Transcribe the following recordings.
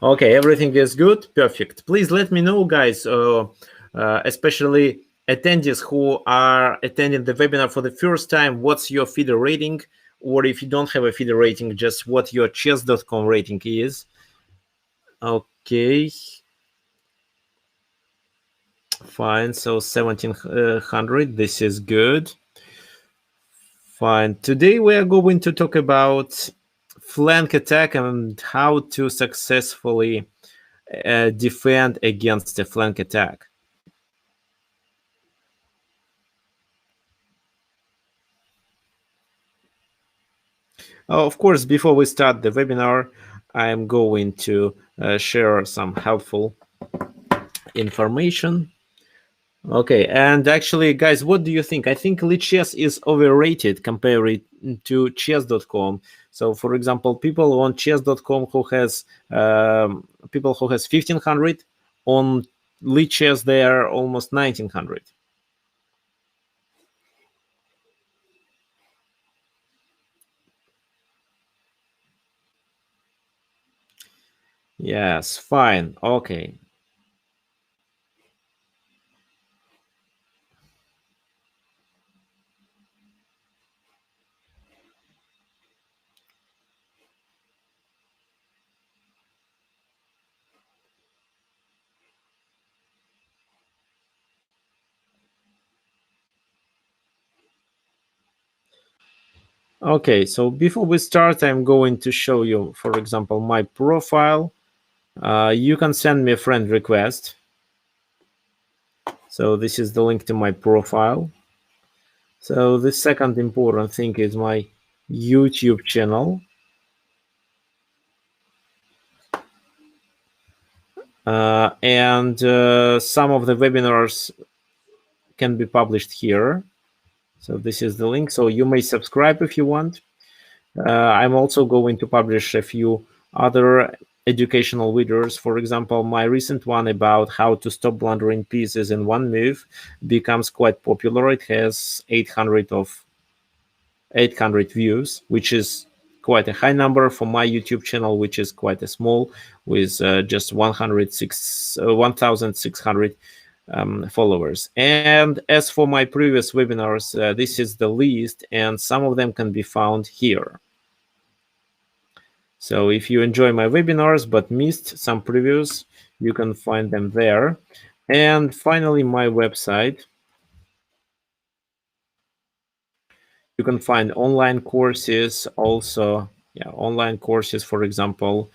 Okay, everything is good. Perfect. Please let me know, guys, especially attendees who are attending the webinar for the first time, what's your feeder rating? Or if you don't have a feeder rating, just what your chess.com rating is. Okay. Fine. So 1700. This is good. Fine. Today we are going to talk about flank attack and how to successfully defend against a flank attack. Of course, before we start the webinar, I'm going to share some helpful information. Okay, and actually, guys, what do you think? I think Lichess is overrated compared to chess.com. So, for example, people on chess.com who has people who has 1500 on Lichess, they are almost 1900. Yes, fine. Okay. Okay, so before we start, I'm going to show you, for example, my profile. You can send me a friend request. So this is the link to my profile. So the second important thing is my YouTube channel. And some of the webinars can be published here. So this is the link. So you may subscribe if you want. I'm also going to publish a few other educational videos. For example, my recent one about how to stop blundering pieces in one move becomes quite popular. It has 800 views, which is quite a high number for my YouTube channel, which is quite a small, with just 1,600 followers. And as for my previous webinars, this is the list, and some of them can be found here. So if you enjoy my webinars but missed some previews, you can find them there. And finally, my website. You can find online courses also. Yeah, online courses, for example,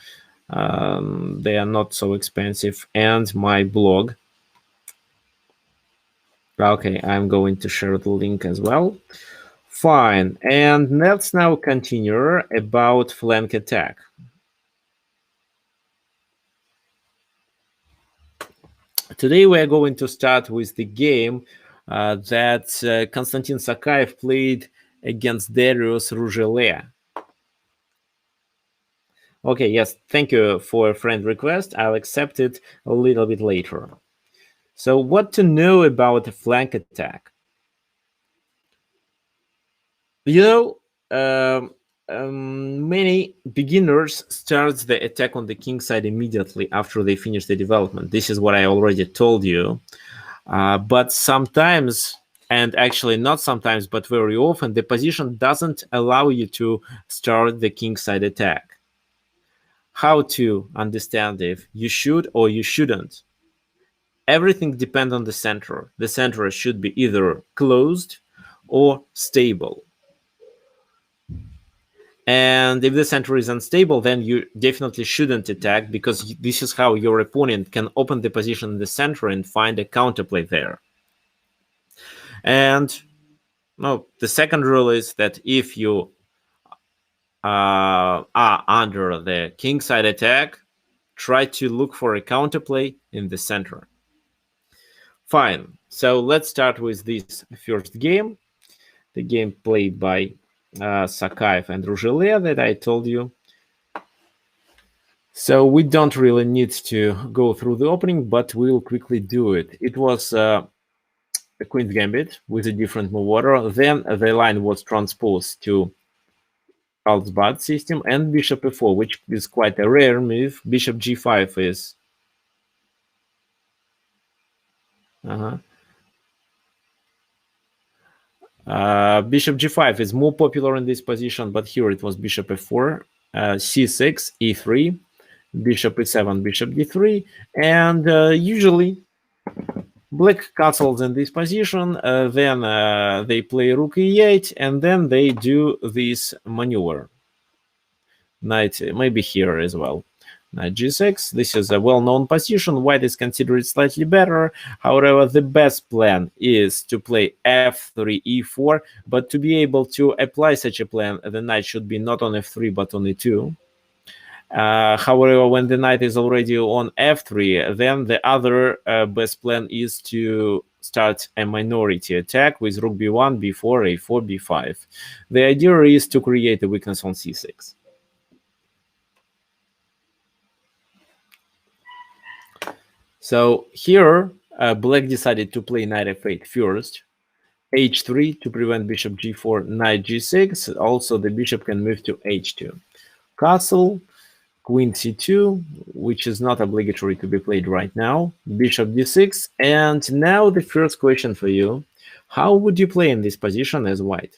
they are not so expensive. And my blog. Okay, I'm going to share the link as well. Fine, and let's now continue about flank attack. Today we are going to start with the game that Konstantin Sakaev played against Darius Rougelet. Okay, yes, thank you for a friend request. I'll accept it a little bit later. So what to know about a flank attack? You know, many beginners start the attack on the king side immediately after they finish the development. This is what I already told you. But sometimes, and actually not sometimes, but very often, the position doesn't allow you to start the king side attack. How to understand if you should or you shouldn't? Everything depends on the center. The center should be either closed or stable. And if the center is unstable, then you definitely shouldn't attack, because this is how your opponent can open the position in the center and find a counterplay there. And the second rule is that if you are under the king side attack, try to look for a counterplay in the center. Fine. So let's start with this first game, the game played by Sakaev and Rougelet that I told you. So we don't really need to go through the opening, but we'll quickly do it. It was a Queen's Gambit with a different move order. Then the line was transposed to Carlsbad system, and bishop e4, which is quite a rare move. Bishop g5 is bishop g5 is more popular in this position, but here it was bishop f4, c6, e3, bishop e7, bishop d3, and usually black castles in this position, then they play rook e8, and then they do this maneuver. Knight, maybe here as well. Knight g6, this is a well-known position. White is considered slightly better. However, the best plan is to play f3, e4, but to be able to apply such a plan, the knight should be not on f3, but on e2. However, when the knight is already on f3, then the other best plan is to start a minority attack with rook b1, b4, a4, b5. The idea is to create a weakness on c6. So here, black decided to play knight f8 first, h3 to prevent bishop g4, knight g6. Also, the bishop can move to h2. Castle, queen c2, which is not obligatory to be played right now, bishop d6. And now the first question for you, how would you play in this position as white?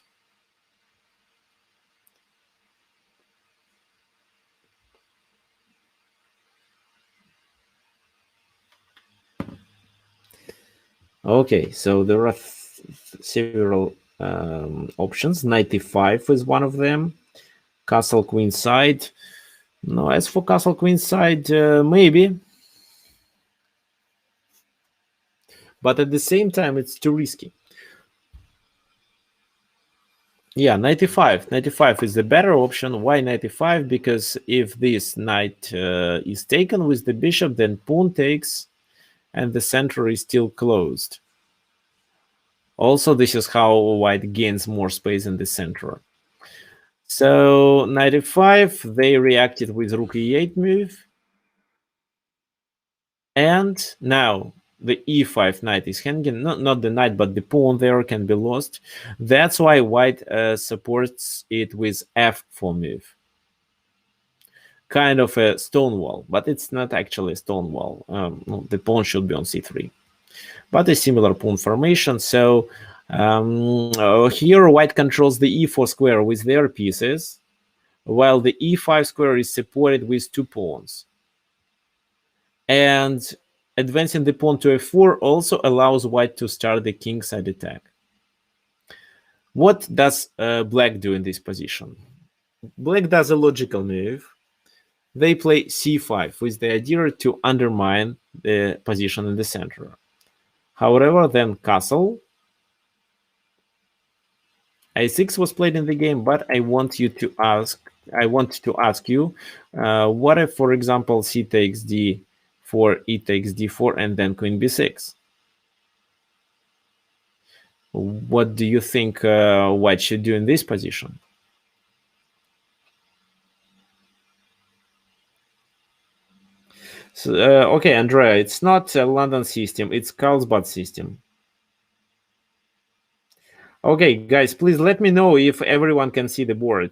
Okay, so there are several options. Knight e5 is one of them. Castle queenside. No, as for castle queenside, maybe. But at the same time, it's too risky. Yeah, 95. 95 is the better option. Why 95? Because if this knight is taken with the bishop, then pawn takes, and the center is still closed. Also, this is how white gains more space in the center. So 95, they reacted with rook e8 move. And now the e5 knight is hanging. Not the knight, but the pawn there can be lost. That's why white supports it with f4 move. Kind of a stone wall, but it's not actually a stone wall. The pawn should be on c3. But a similar pawn formation. So here white controls the e4 square with their pieces, while the e5 square is supported with two pawns. And advancing the pawn to f4 also allows white to start the kingside attack. What does black do in this position? Black does a logical move. They play c5 with the idea to undermine the position in the center. However, then castle. a6 was played in the game, but I want to ask you, what if, for example, c takes d4, e takes d4, and then queen b6? What do you think white should do in this position? So, okay, Andrea, it's not a London system, it's Carlsbad system. Okay, guys, please let me know if everyone can see the board.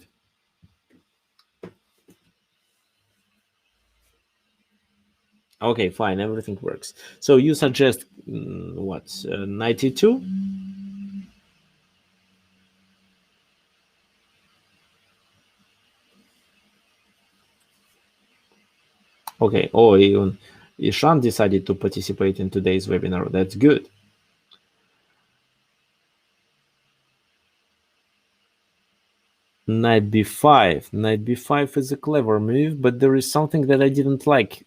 Okay, fine, everything works. So you suggest what, 92? Okay, oh, even Ishan decided to participate in today's webinar. That's good. Knight b5. Knight b5 is a clever move, but there is something that I didn't like.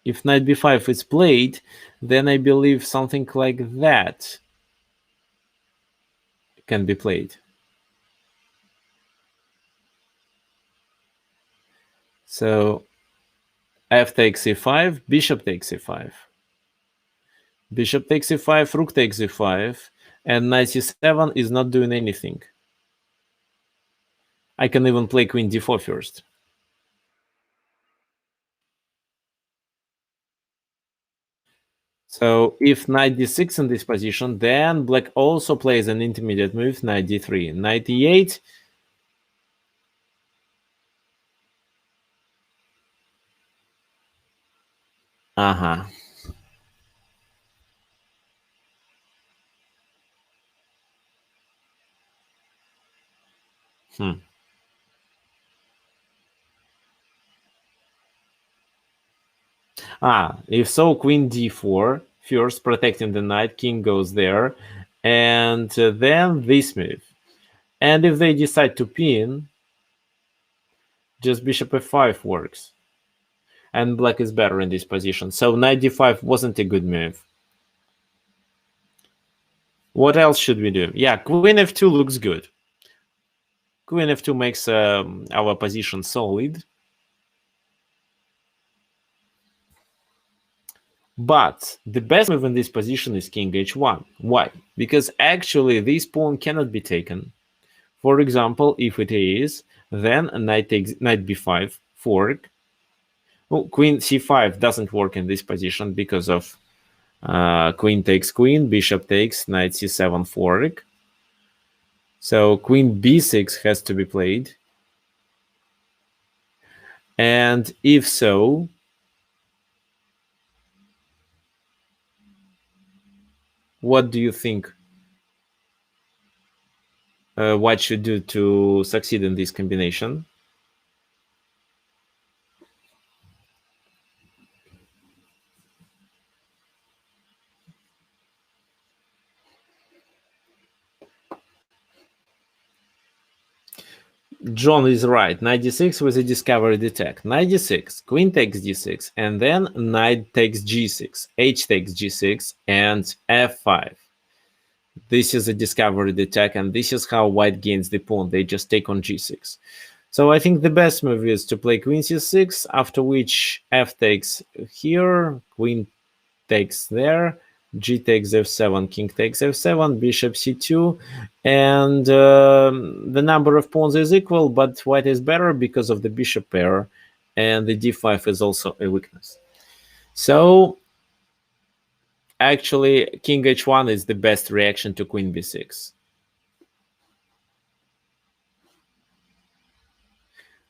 If knight b5 is played, then I believe something like that can be played. So f takes e5, bishop takes e5. Bishop takes e5, rook takes e5, and knight c7 is not doing anything. I can even play queen d4 first. So if knight d6 in this position, then black also plays an intermediate move, knight d3. Knight e8, Uh-huh. Hmm. If so, queen d4, first protecting the knight, king goes there, and then this move. And if they decide to pin, just bishop f5 works. And black is better in this position. So knight d5 wasn't a good move. What else should we do? Yeah, queen f2 looks good. Queen f2 makes our position solid. But the best move in this position is king h1. Why? Because actually this pawn cannot be taken. For example, if it is, then knight takes knight b5 fork. Well, queen c5 doesn't work in this position because of queen takes queen, bishop takes, knight c7 fork. So queen b6 has to be played. And if so, what do you think white should do to succeed in this combination? John is right. Knight d6 with a discovered attack. Knight d6, queen takes d6, and then knight takes g6, h takes g6, and f5. This is a discovered attack, and this is how white gains the pawn. They just take on g6. So I think the best move is to play queen c6, after which f takes here, queen takes there, g takes f7, king takes f7, bishop c2, and the number of pawns is equal, but white is better because of the bishop pair, and the d5 is also a weakness. So actually, king h1 is the best reaction to queen b6.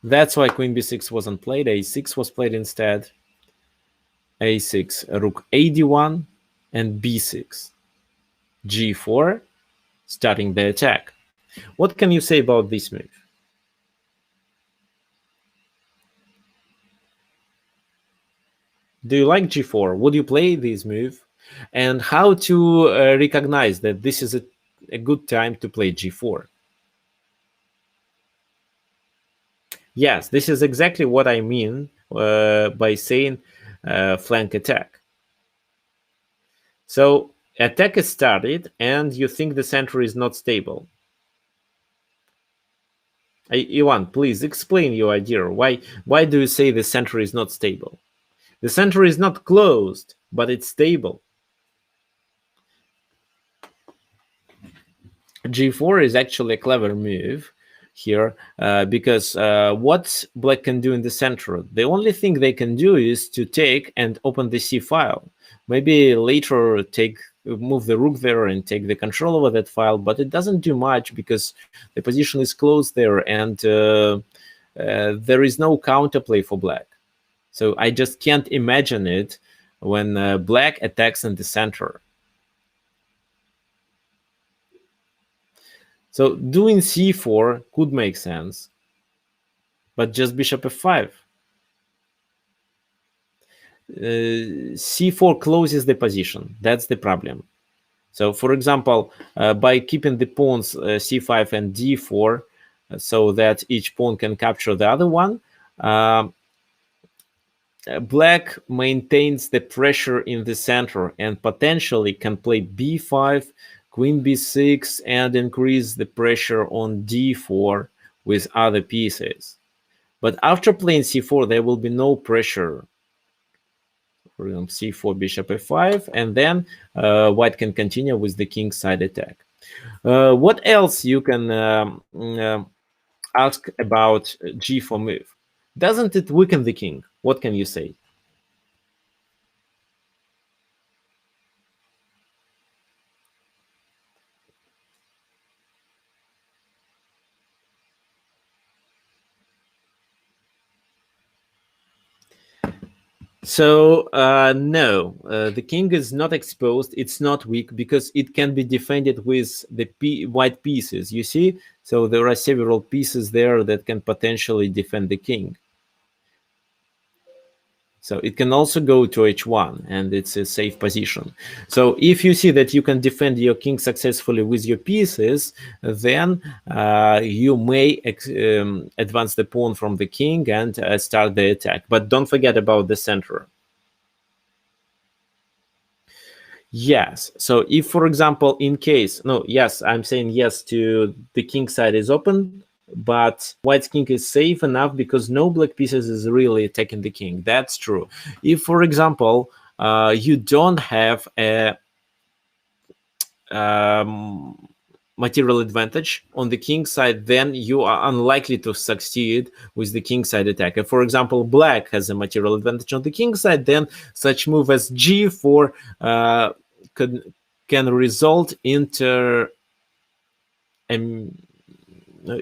That's why queen b6 wasn't played, a6 was played instead, a6, rook ad1, and b6, g4, starting the attack. What can you say about this move? Do you like g4? Would you play this move? And how to recognize that this is a good time to play g4? Yes, this is exactly what I mean by saying flank attack. So attack is started and you think the center is not stable. Ivan, please explain your idea. Why do you say the center is not stable? The center is not closed, but it's stable. g4 is actually a clever move here because what black can do in the center, the only thing they can do is to take and open the c file. Maybe later move the rook there and take the control over that file, but it doesn't do much because the position is closed there and there is no counterplay for black. So I just can't imagine it when black attacks in the center. So doing c4 could make sense, but just bishop f5. C4 closes the position. That's the problem. So, for example, by keeping the pawns c5 and d4, so that each pawn can capture the other one, black maintains the pressure in the center and potentially can play b5, queen b6, and increase the pressure on d4 with other pieces. But after playing c4, there will be no pressure. For example, c4, bishop f5, and then white can continue with the kingside attack. What else you can ask about g4 move? Doesn't it weaken the king? What can you say? So no, the king is not exposed. It's not weak because it can be defended with the white pieces. You see, so there are several pieces there that can potentially defend the king. So it can also go to h1, and it's a safe position. So if you see that you can defend your king successfully with your pieces, then you may advance the pawn from the king and start the attack. But don't forget about the center. Yes. So if, for example, in case, no, yes, I'm saying yes to the king side is open, but white's king is safe enough because no black pieces is really attacking the king. That's true. If, for example, you don't have a material advantage on the king side, then you are unlikely to succeed with the king side attack. If, for example, black has a material advantage on the king side, then such move as g4 can result into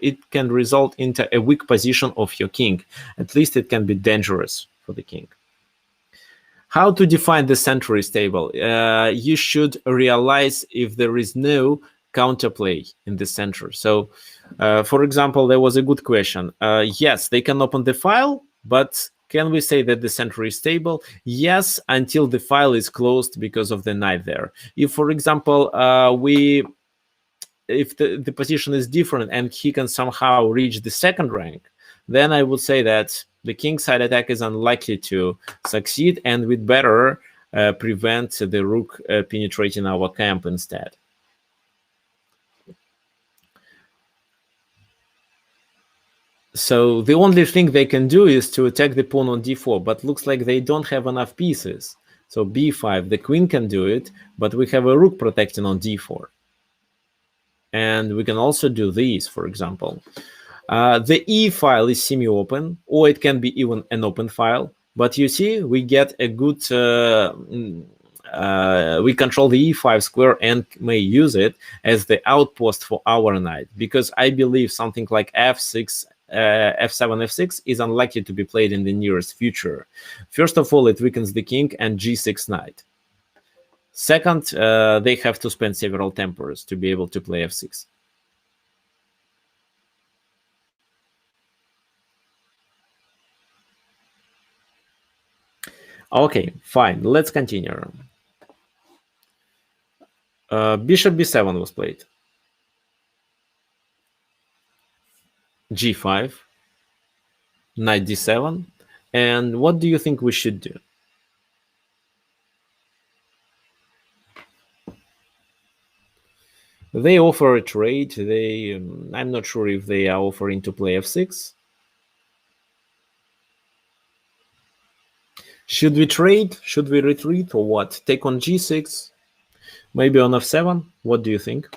it can result into a weak position of your king. At least it can be dangerous for the king. How to define the center is stable? You should realize if there is no counterplay in the center. So, for example, there was a good question. Yes, they can open the file, but can we say that the center is stable? Yes, until the file is closed because of the knight there. If, for example, if the position is different and he can somehow reach the second rank, then I would say that the king side attack is unlikely to succeed, and we'd better prevent the rook penetrating our camp instead. So the only thing they can do is to attack the pawn on d4, but looks like they don't have enough pieces. So b5, the queen can do it, but we have a rook protecting on d4. And we can also do these, for example. The E file is semi-open, or it can be even an open file. But you see, we get a good, we control the E5 square and may use it as the outpost for our knight, because I believe something like F6, F7, F6 is unlikely to be played in the nearest future. First of all, it weakens the king and G6 knight. Second, they have to spend several tempers to be able to play F6. Okay, fine. Let's continue. Bishop b7 was played. g5, knight d7. And what do you think we should do? They offer a trade. I'm not sure if they are offering to play f6. Should we trade? Should we retreat or what? Take on g6? Maybe on f7? What do you think?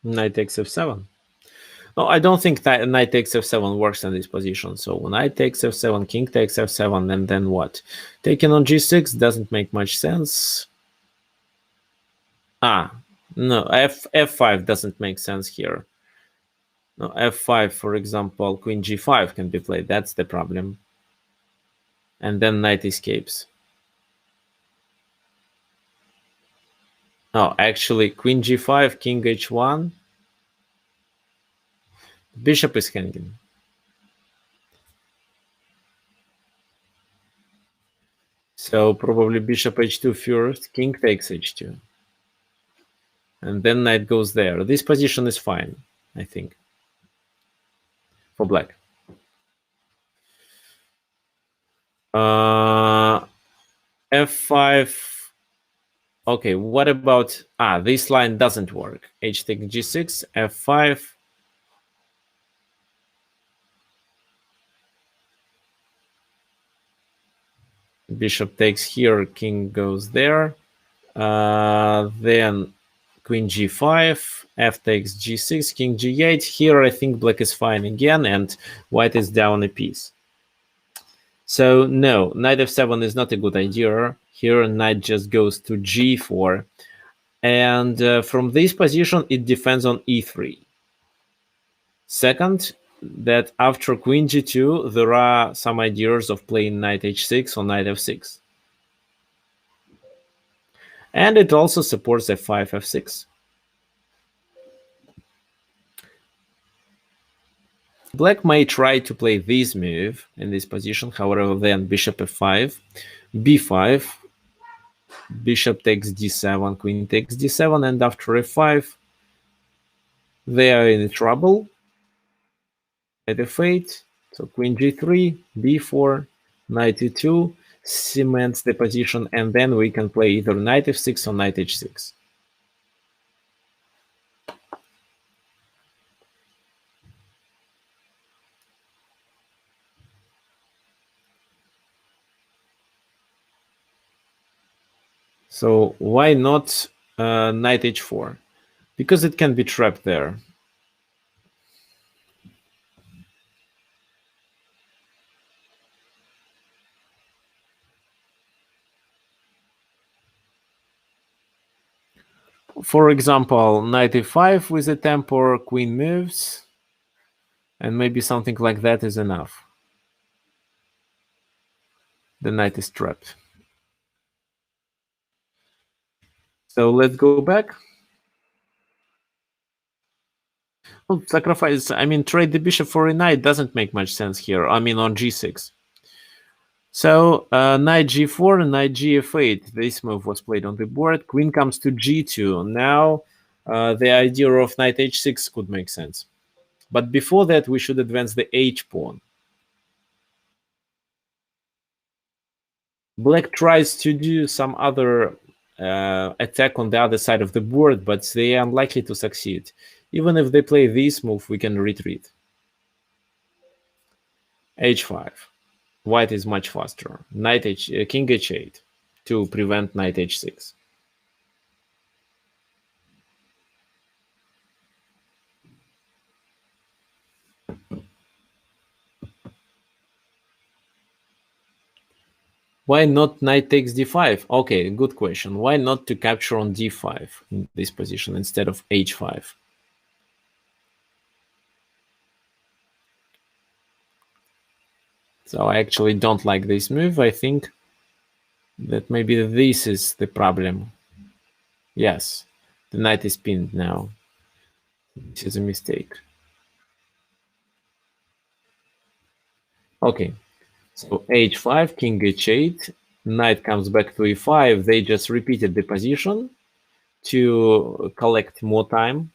Knight takes f7. No, I don't think that knight takes f7 works in this position. So knight takes f7, king takes f7, and then what? Taking on g6 doesn't make much sense. No, f5 doesn't make sense here. No, f5, for example, queen g5 can be played. That's the problem. And then knight escapes. Oh, actually, queen g5, king h1. Bishop is hanging. So probably bishop h2 first, king takes h2. And then knight goes there. This position is fine, I think, for black. F5. Okay, what about... this line doesn't work. H takes g6, f5. Bishop takes here, king goes there. Then queen g5, f takes g6, king g8. Here I think black is fine again, and white is down a piece. So no, knight f7 is not a good idea. Here knight just goes to g4, and from this position it defends on e3. Second, that after queen g2 there are some ideas of playing knight h6 or knight f6. And it also supports f5, f6. Black may try to play this move in this position, however, then bishop f5, b5, bishop takes d7, queen takes d7, and after f5, they are in trouble. Knight f8, so queen g3, b4, knight e2, cements the position, and then we can play either knight f6 or knight h6. So why not knight h4? Because it can be trapped there. For example, knight e5 with a tempo, queen moves, and maybe something like that is enough. The knight is trapped. So let's go back. Well, sacrifice, I mean, trade the bishop for a knight doesn't make much sense here. I mean, on g6. So knight g4, knight gf8. This move was played on the board. Queen comes to g2. Now the idea of knight h6 could make sense. But before that, we should advance the h pawn. Black tries to do some other attack on the other side of the board, but they are unlikely to succeed. Even if they play this move, we can retreat. h5. White is much faster. King h8 to prevent knight h6. Why not knight takes d5? Okay, good question. Why not to capture on d5 in this position instead of h5? So I actually don't like this move. I think that maybe this is the problem. Yes, the knight is pinned now. This is a mistake. Okay, so h5, king h8, knight comes back to e5. They just repeated the position to collect more time.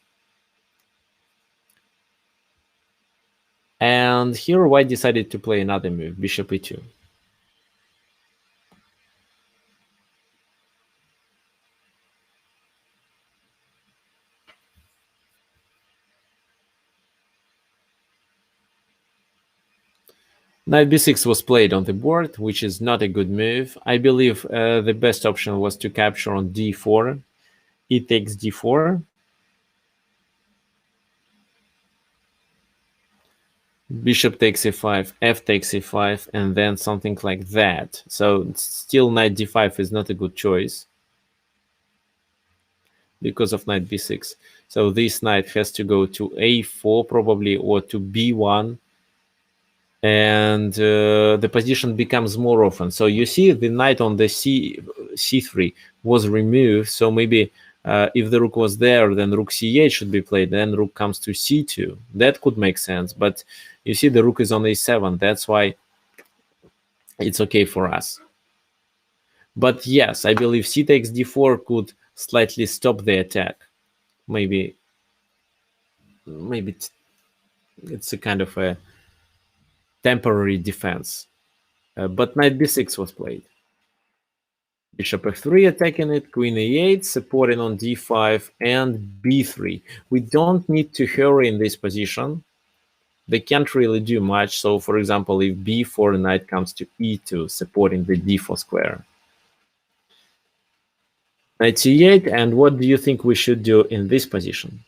And here white decided to play another move, bishop e2. Knight b6 was played on the board, which is not a good move. I believe the best option was to capture on d4. E takes d4. Bishop takes e5, f takes e5, and then something like that. So still knight d5 is not a good choice because of knight b6. So this knight has to go to a4 probably, or to b1. And the position becomes more often. So you see the knight on the c3 was removed. So maybe if the rook was there, then rook c8 should be played. Then rook comes to c2. That could make sense. But you see the rook is on a7. That's why it's okay for us. But yes, I believe c takes d4 could slightly stop the attack. Maybe it's a kind of a temporary defense. But knight b6 was played. Bishop f3 attacking it, queen e8, supporting on d5 and b3. We don't need to hurry in this position. They can't really do much. So, for example, if b4, knight comes to e2, supporting the d4 square. Knight c8, and what do you think we should do in this position?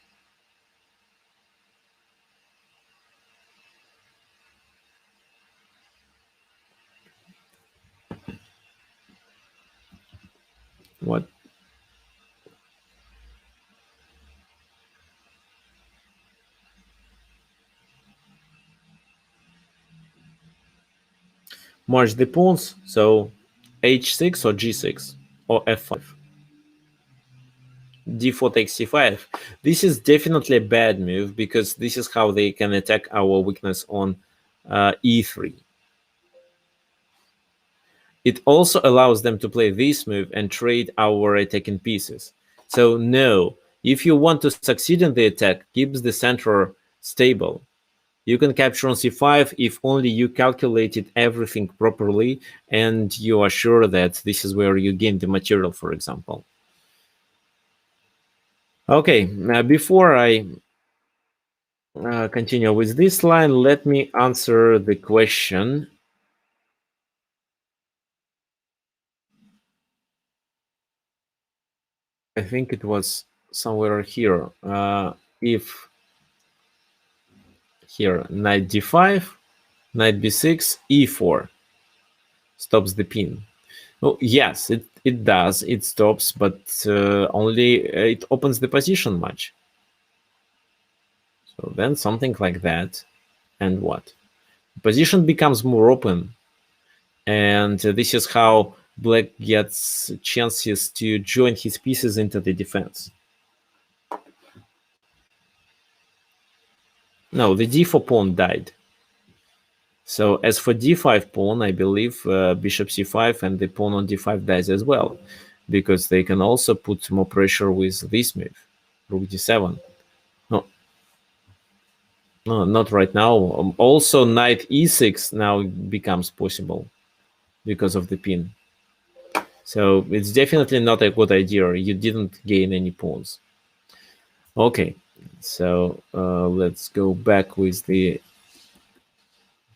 What? Merge the pawns, so h6 or g6 or f5. d4 takes c5. This is definitely a bad move because this is how they can attack our weakness on e3. It also allows them to play this move and trade our attacking pieces. So no, if you want to succeed in the attack, keep the center stable. You can capture on c5 if only you calculated everything properly and you are sure that this is where you gain the material, for example. Okay, now before I continue with this line, let me answer the question. I think it was somewhere here. If here, knight d5, knight b6, e4 stops the pin. Oh, yes, it does. It stops, but only it opens the position much. So then something like that. And what? Position becomes more open. And this is how black gets chances to join his pieces into the defense. No, the d4 pawn died. So as for d5 pawn, I believe bishop c5 and the pawn on d5 dies as well, because they can also put more pressure with this move, rook d7. No, no, not right now. Also, knight e6 now becomes possible because of the pin. So it's definitely not a good idea. You didn't gain any pawns. Okay, so let's go back with the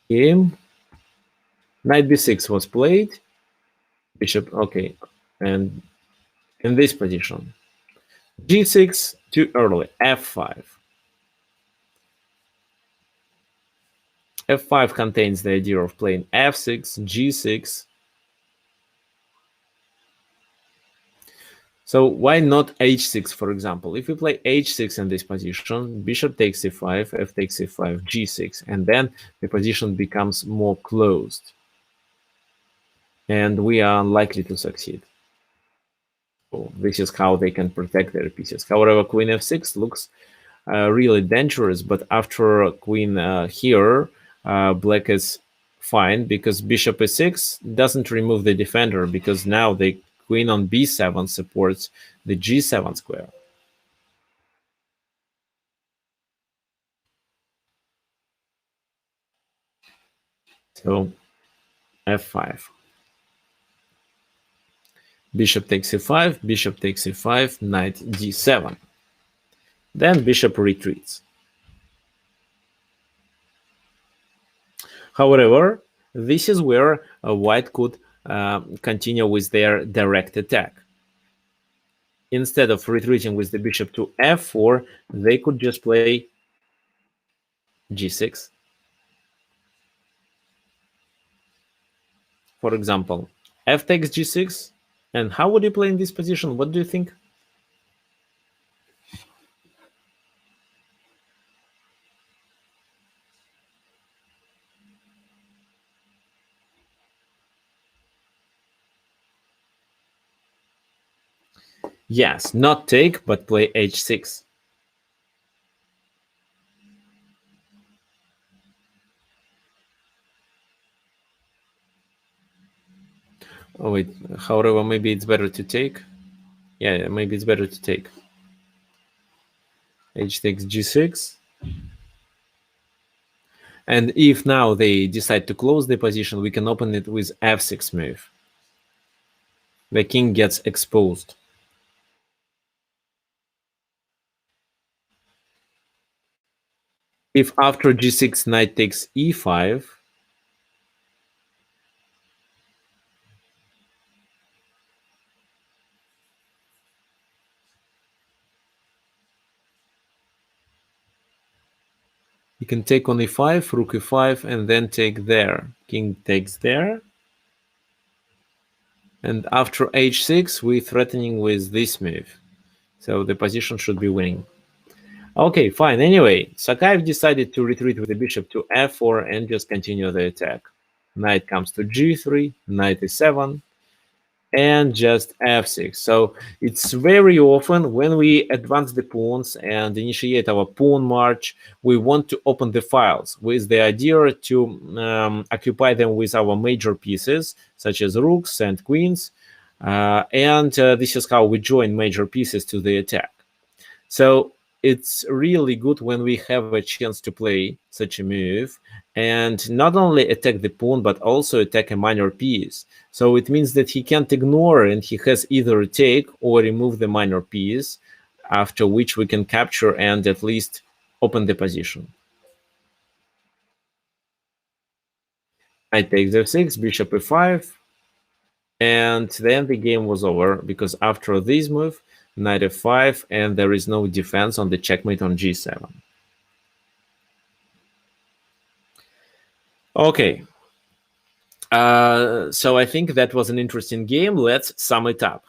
game. Knight b6 was played. Bishop, okay, and in this position. G6 too early. F5. F5 contains the idea of playing F6, G6. So why not H6, for example? If we play H6 in this position, bishop takes C5, F takes C5, G6, and then the position becomes more closed. And we are unlikely to succeed. So this is how they can protect their pieces. However, Queen F6 looks really dangerous, but after Queen here, Black is fine because Bishop E6 doesn't remove the defender because now the Queen on B7 supports the G7 square. So F5. Bishop takes C5, Bishop takes C5, Knight D7. Then Bishop retreats. However, this is where White could continue with their direct attack. Instead of retreating with the bishop to f4, they could just play g6. For example, f takes g6. And how would you play in this position? What do you think? Yes, not take, but play h6. Oh wait, however, maybe it's better to take. Yeah, maybe it's better to take. H takes g6. And if now they decide to close the position, we can open it with f6 move. The king gets exposed. If after g6 knight takes e5, You can take on e5, rook e5, and then take there. King takes there. And after h6, we're threatening with this move. So the position should be winning. Okay, fine. Anyway, Sakaev decided to retreat with the bishop to f4 and just continue the attack. Knight comes to g3, knight e7, and just f6. So it's very often when we advance the pawns and initiate our pawn march, we want to open the files with the idea to occupy them with our major pieces, such as rooks and queens. And this is how we join major pieces to the attack. So it's really good when we have a chance to play such a move and not only attack the pawn but also attack a minor piece. So it means that he can't ignore and he has either take or remove the minor piece, after which we can capture and at least open the position. Knight takes f6, bishop e5, and then the game was over because after this move, knight f5, and there is no defense on the checkmate on g7. Okay, so I think that was an interesting game. Let's sum it up.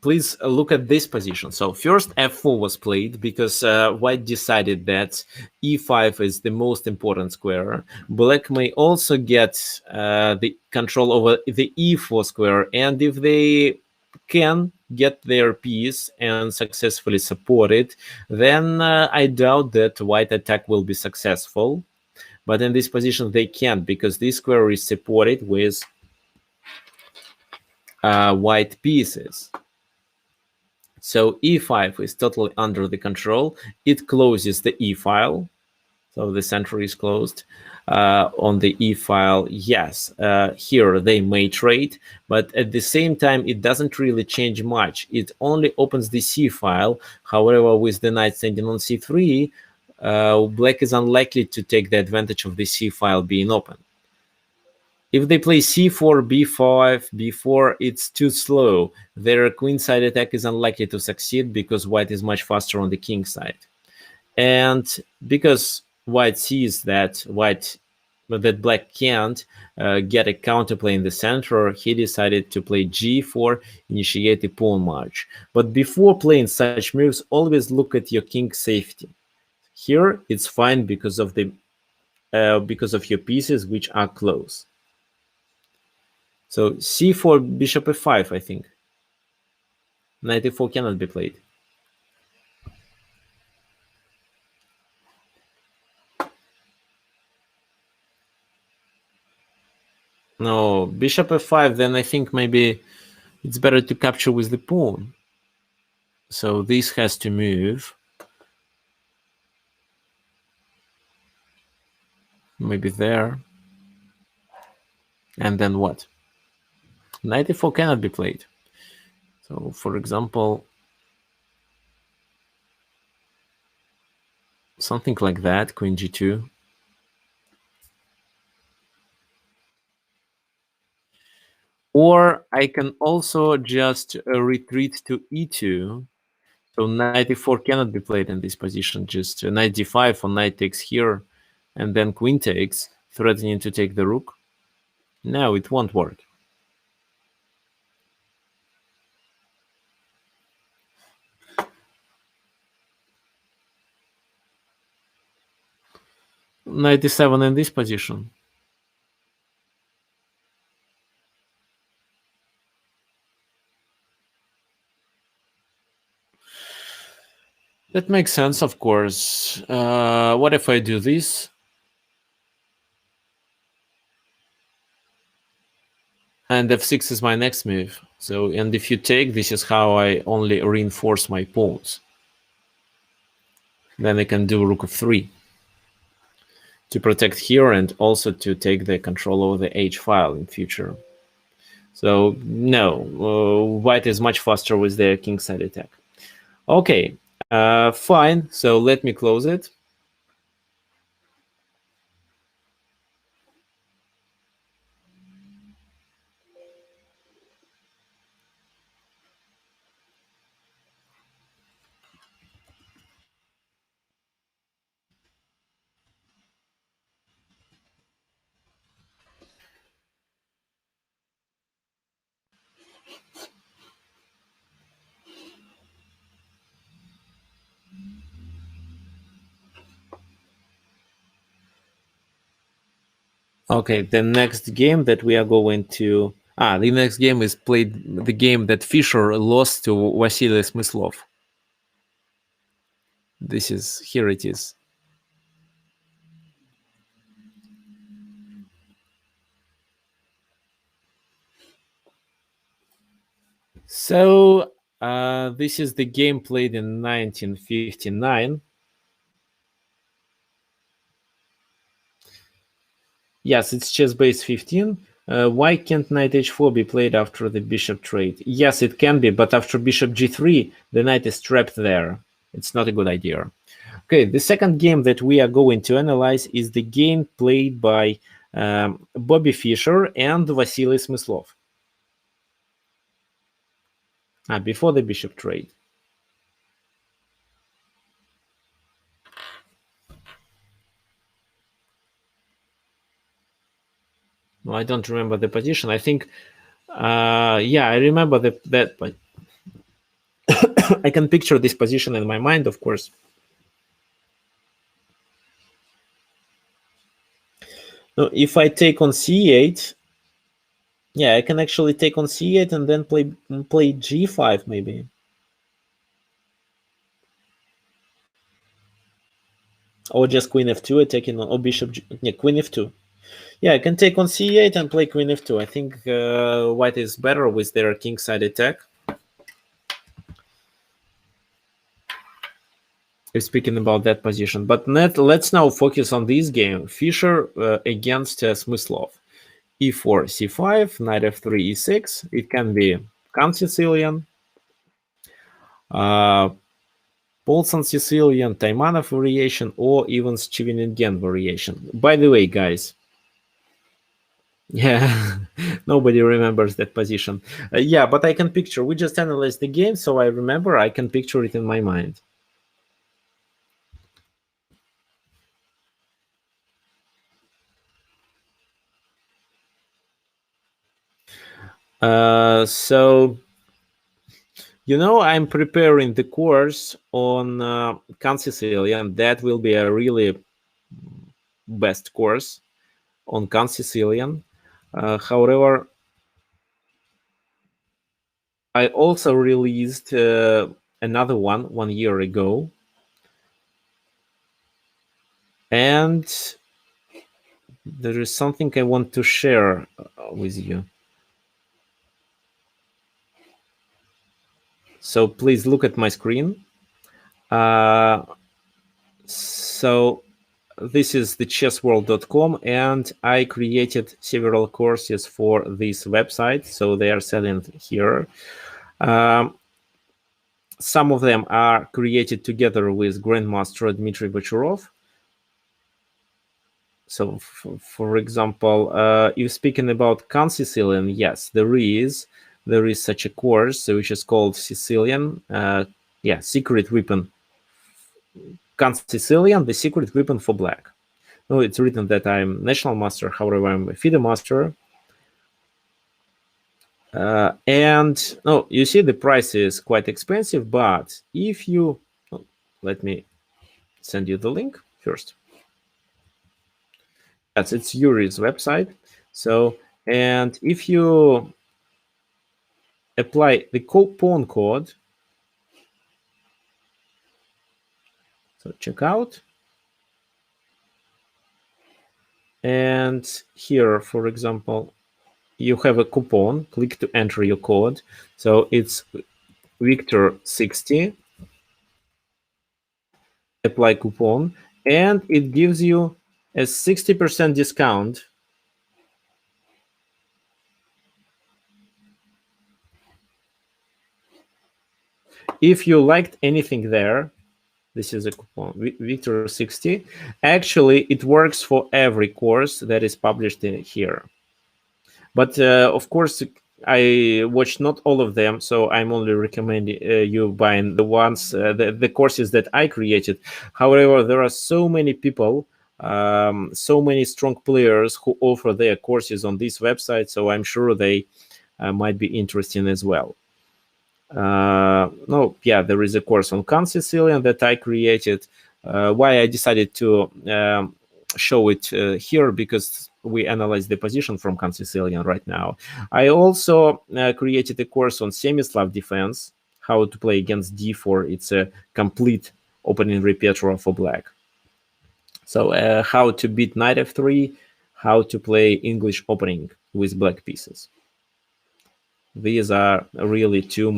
Please look at this position. So first f4 was played because white decided that e5 is the most important square. Black may also get the control over the e4 square, and if they can get their piece and successfully support it, then I doubt that white attack will be successful. But in this position they can't, because this square is supported with white pieces. So e5 is totally under the control. It closes the e file. So the center is closed. On the e file, yes, here they may trade, but at the same time, it doesn't really change much. It only opens the c file. However, with the knight standing on c3, black is unlikely to take the advantage of the c file being open. If they play c4, b5, b4, it's too slow. Their queenside attack is unlikely to succeed because white is much faster on the king side. And because white sees that black can't get a counterplay in the center, he decided to play g4, initiate the pawn march. But before playing such moves, always look at your king safety. Here, it's fine because of your pieces which are close. So c4, bishop f5, I think. Knight e4 cannot be played. No, bishop f5, then I think maybe it's better to capture with the pawn. So this has to move. Maybe there. And then what? Knight e4 cannot be played. So, for example, something like that, queen g2. Or I can also just retreat to e2. So knight e4 cannot be played in this position. Just knight d5 or knight takes here, and then queen takes, threatening to take the rook. No, it won't work. Knight d7 in this position. That makes sense, of course. What if I do this? And f6 is my next move. So, and if you take, this is how I only reinforce my pawns. Then I can do rook f3 to protect here and also to take the control over the h file in future. So no, white is much faster with their kingside attack. Okay, fine. So let me close it. Okay, the next game that we are going to the next game is played the game that Fischer lost to Vasily Smyslov. This is here it is. So this is the game played in 1959. Yes, it's chess base 15. Why can't knight h4 be played after the bishop trade? Yes, it can be, but after bishop g3, the knight is trapped there. It's not a good idea. Okay, the second game that we are going to analyze is the game played by Bobby Fischer and Vasily Smyslov. Before the bishop trade. No, I don't remember the position. I think, yeah, I remember that, but I can picture this position in my mind, of course. Now, if I take on c8, yeah, I can actually take on c8 and then play g5 maybe. Or just queen f2 attacking on, or bishop, yeah, queen f2. Yeah, I can take on c8 and play queen f2. I think white is better with their kingside attack. If speaking about that position. But let's now focus on this game. Fischer against Smyslov. e4, c5, knight f3, e6. It can be Kan-Sicilian, Paulson Sicilian, Taimanov variation, or even Scheveningen variation. By the way, guys, yeah, nobody remembers that position. Yeah, but I can picture. We just analyzed the game, so I remember. I can picture it in my mind. So, I'm preparing the course on Kan-Sicilian. That will be a really best course on Kan-Sicilian. However, I also released another one year ago. And there is something I want to share with you. So please look at my screen. So this is the chessworld.com, and I created several courses for this website. So they are selling here. Some of them are created together with Grandmaster Dmitry Bocharov. So, for example, if speaking about Kan-Sicilian, yes, there is such a course which is called Sicilian, secret weapon. Kan-Sicilian, the secret weapon for black. No, it's written that I'm national master, however, I'm a FIDE master. And no, you see the price is quite expensive, but if you, let me send you the link first. Yes, it's Yuri's website. So, and if you apply the coupon code, so check out. And here, for example, you have a coupon. Click to enter your code. So it's Viktor 60. Apply coupon, and it gives you a 60% discount. If you liked anything there, this is a coupon, Viktor 60. Actually, it works for every course that is published in here. But of course, I watched not all of them, so I'm only recommending you buying the ones, the courses that I created. However, there are so many people, so many strong players who offer their courses on this website, so I'm sure they might be interesting as well. There is a course on Kan-Sicilian that I created. Why I decided to show it here, because we analyze the position from Han Sicilian right now. I also created a course on semi-Slav defense, how to play against d4. It's a complete opening repertoire for black. So how to beat knight f3, how to play English opening with black pieces. These are really two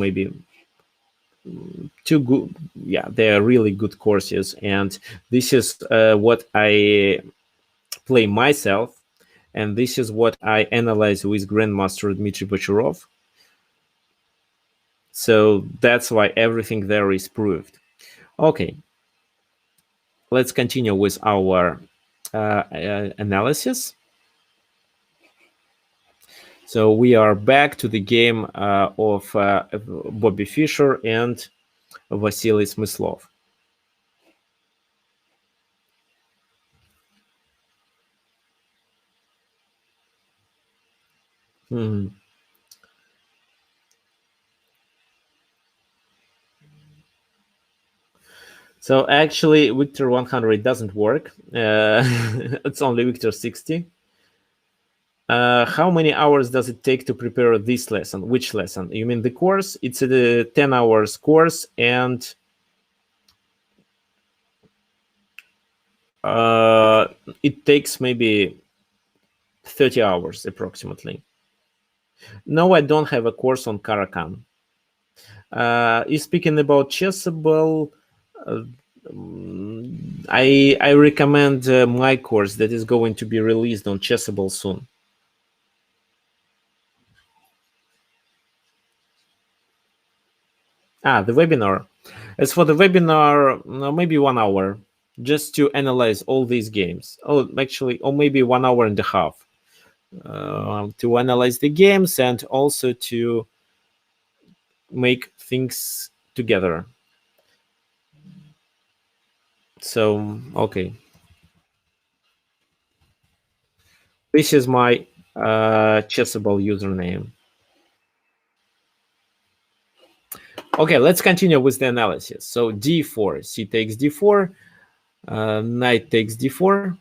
good, yeah, they are really good courses, and this is what I play myself, and this is what I analyze with Grandmaster Dmitry Bocharov. So that's why everything there is proved. Okay, let's continue with our analysis. So we are back to the game of Bobby Fischer and Vasily Smyslov. Hmm. So actually, Victor 100 doesn't work. It's only Victor 60. How many hours does it take to prepare this lesson? Which lesson? You mean the course? It's a 10 hours course, and it takes maybe 30 hours approximately. No, I don't have a course on Karakan. You're speaking about Chessable. Uh, I recommend my course that is going to be released on Chessable soon. The webinar. As for the webinar, maybe 1 hour, just to analyze all these games. Oh, actually, or maybe 1 hour and a half to analyze the games and also to make things together. So, okay. This is my Chessable username. Okay, let's continue with the analysis. So d4, c takes d4, knight takes d4,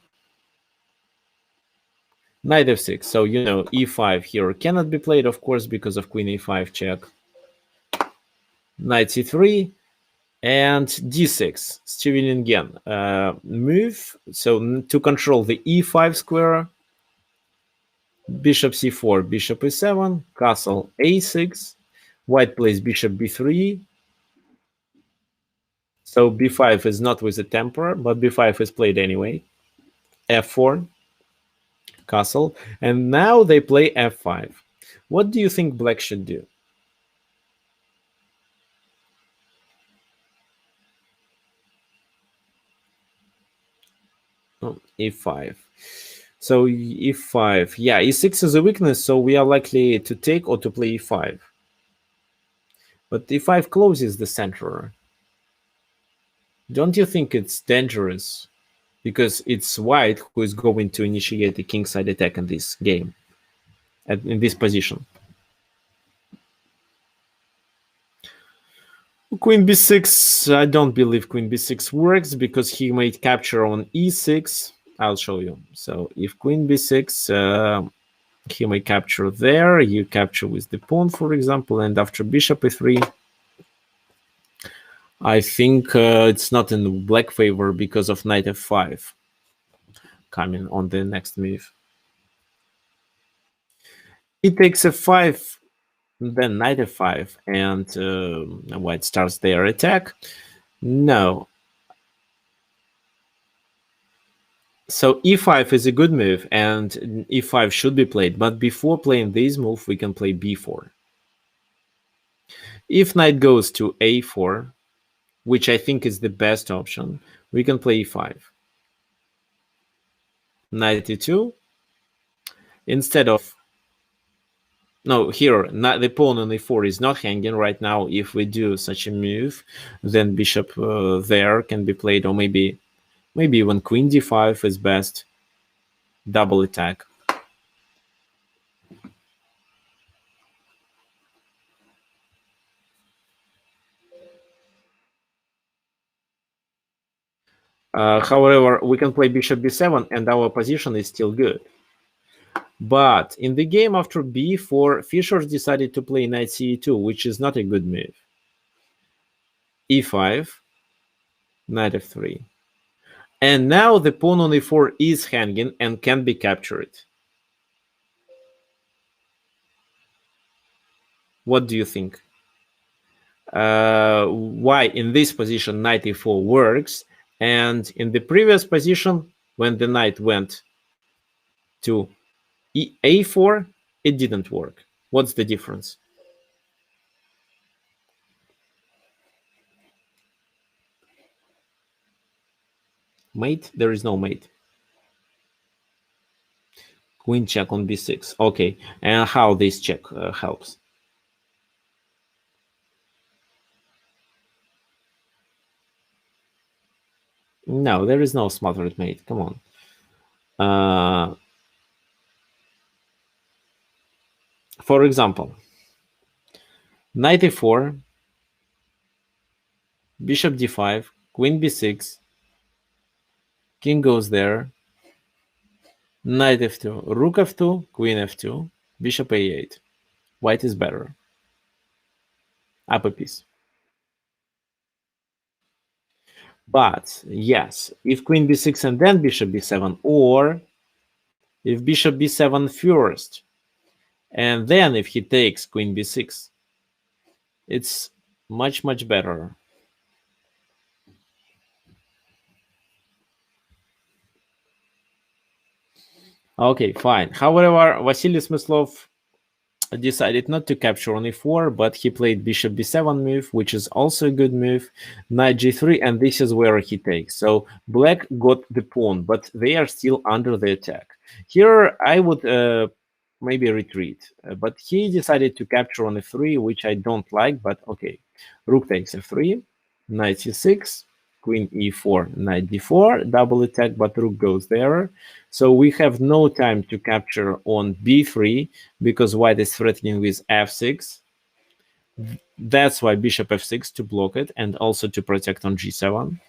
knight f6. So, e5 here cannot be played, of course, because of queen e5 check. Knight c3, and d6. Steven again. Move. So to control the e5 square, bishop c4, bishop e7, castle a6, white plays bishop b3. So b5 is not with the temper, but b5 is played anyway. f4, castle, and now they play f5. What do you think black should do? Oh, e5. So e5, yeah, e6 is a weakness, so we are likely to take or to play e5. But e5 closes the center. Don't you think it's dangerous? Because it's white who is going to initiate the kingside attack in this game, in this position. Queen b6, I don't believe queen b6 works because he made capture on e6. I'll show you. So if queen b6, he may capture there, you capture with the pawn, for example, and after bishop e3, I think it's not in black favor because of knight f5 coming on the next move. He takes f5, then knight f5, and white starts their attack. No. So e5 is a good move, and e5 should be played. But before playing this move, we can play b4. If knight goes to a4, which I think is the best option, we can play e5. Knight e2. Instead of... No, here, the pawn on e4 is not hanging right now. If we do such a move, then bishop there can be played, or maybe even queen d5 is best. Double attack. However, we can play bishop b7, and our position is still good. But in the game after b4, Fischer decided to play knight ce2, which is not a good move. e5, knight f3. And now the pawn on e4 is hanging and can be captured. What do you think? Why in this position knight e4 works, and in the previous position when the knight went to a4 it didn't work? What's the difference? Mate? There is no mate. Queen check on b6. Okay, and how this check helps? No, there is no smothered mate. Come on. For example, knight e4, bishop d5, queen b6, king goes there, knight f2, rook f2, queen f2, bishop a8. White is better. Up a piece. But yes, if queen b6 and then bishop b7, or if bishop b7 first, and then if he takes queen b6, it's much, much better. Okay, fine. However, Vasily Smyslov decided not to capture on e4, but he played bishop b7 move, which is also a good move, knight g3, and this is where he takes. So black got the pawn, but they are still under the attack. Here I would maybe retreat, but he decided to capture on f3, which I don't like, but okay. Rook takes f3, knight c6, queen e4, knight d4, double attack, but rook goes there. So we have no time to capture on b3 because white is threatening with f6. That's why bishop f6 to block it and also to protect on g7.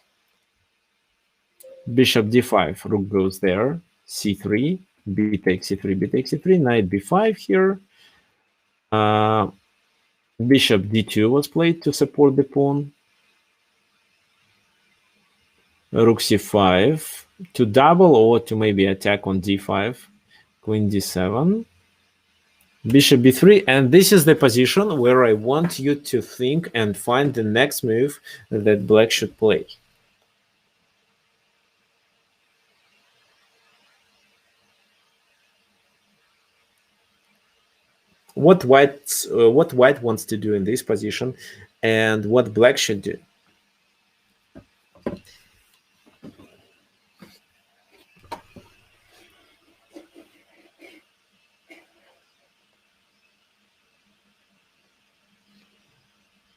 Bishop d5, rook goes there, c3, b takes c3, b takes c3, knight b5 here. Bishop d2 was played to support the pawn. Rook c5 to double or to maybe attack on d5, queen d7, bishop b3, and this is the position where I want you to think and find the next move that black should play. What white wants to do in this position and what black should do.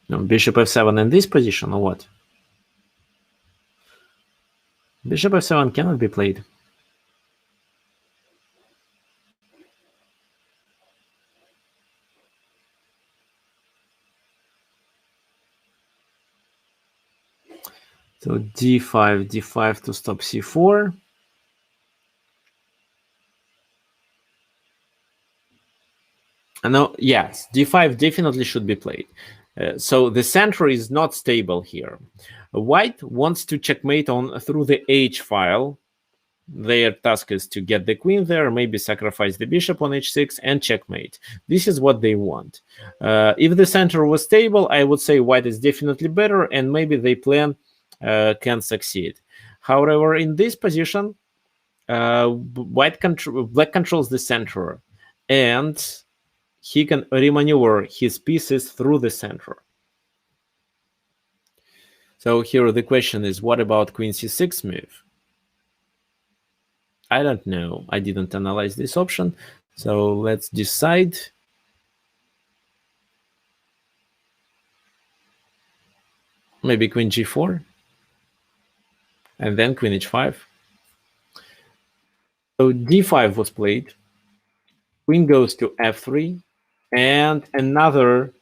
No, bishop f7 in this position or what? Bishop f7 cannot be played. So d5, d5 to stop c4. No, yes, d5 definitely should be played. So the center is not stable here. White wants to checkmate on through the h file. Their task is to get the queen there, maybe sacrifice the bishop on h6 and checkmate. This is what they want. If the center was stable, I would say white is definitely better and maybe their plan can succeed. However, in this position, black controls the center and he can remaneuver his pieces through the center. So here the question is, what about queen c6 move? I don't know. I didn't analyze this option. So let's decide. Maybe queen g4 and then queen h5. So d5 was played. Queen goes to f3. And another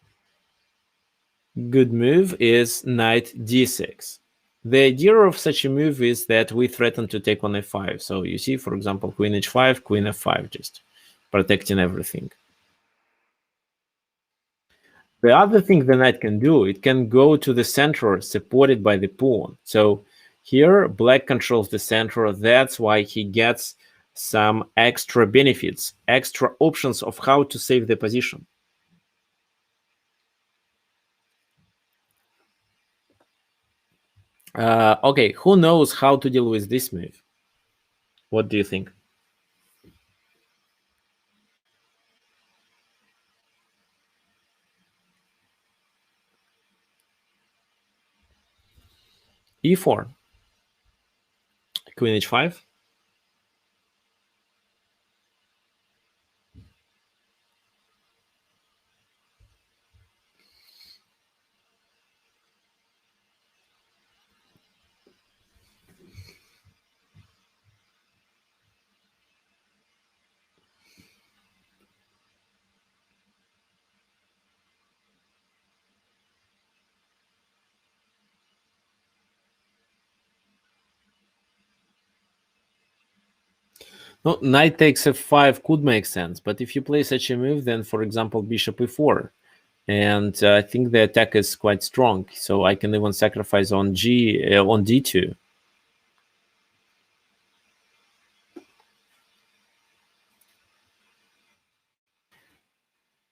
good move is knight d6. The idea of such a move is that we threaten to take on f5. So you see, for example, queen h5, queen f5 just. protecting everything. The other thing the knight can do, it can go to the center supported by the pawn. So here, black controls the center. That's why he gets some extra benefits, extra options of how to save the position. Okay, who knows how to deal with this move? What do you think? E4, Queen H5. No, knight takes f5 could make sense, but if you play such a move, then for example, bishop e4, and I think the attack is quite strong, so I can even sacrifice on on d2.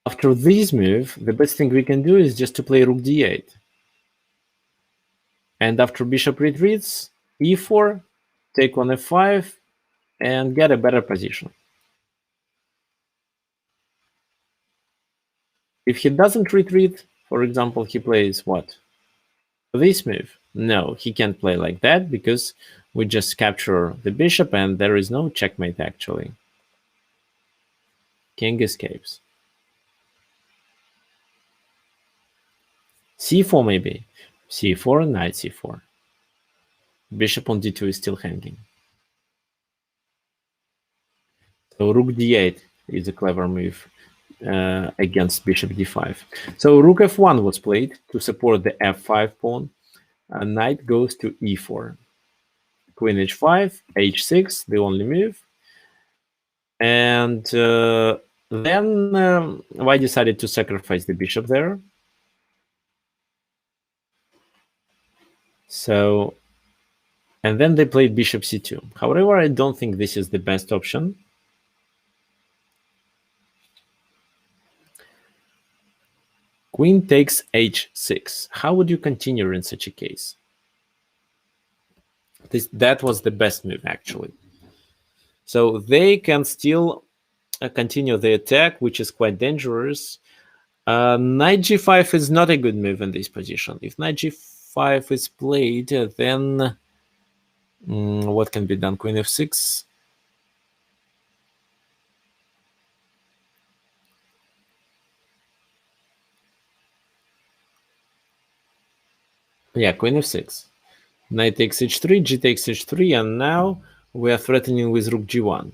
After this move, the best thing we can do is just to play rook d8, and after bishop retreats, e4, take on f5, and get a better position. If he doesn't retreat, for example, he plays what? This move. No, he can't play like that because we just capture the bishop and there is no checkmate actually. King escapes. c4 maybe. c4, knight c4. Bishop on d2 is still hanging. So rook d8 is a clever move against bishop d5. So rook f1 was played to support the f5 pawn. Knight goes to e4. Queen h5, h6, the only move. And then I decided to sacrifice the bishop there. So, and then they played bishop c2. However, I don't think this is the best option. Queen takes h6. How would you continue in such a case? That was the best move, actually. So they can still continue the attack, which is quite dangerous. Knight g5 is not a good move in this position. If knight g5 is played, then what can be done? Queen f6. Yeah, queen f6. Knight takes h3, g takes h3, and now we are threatening with rook g1.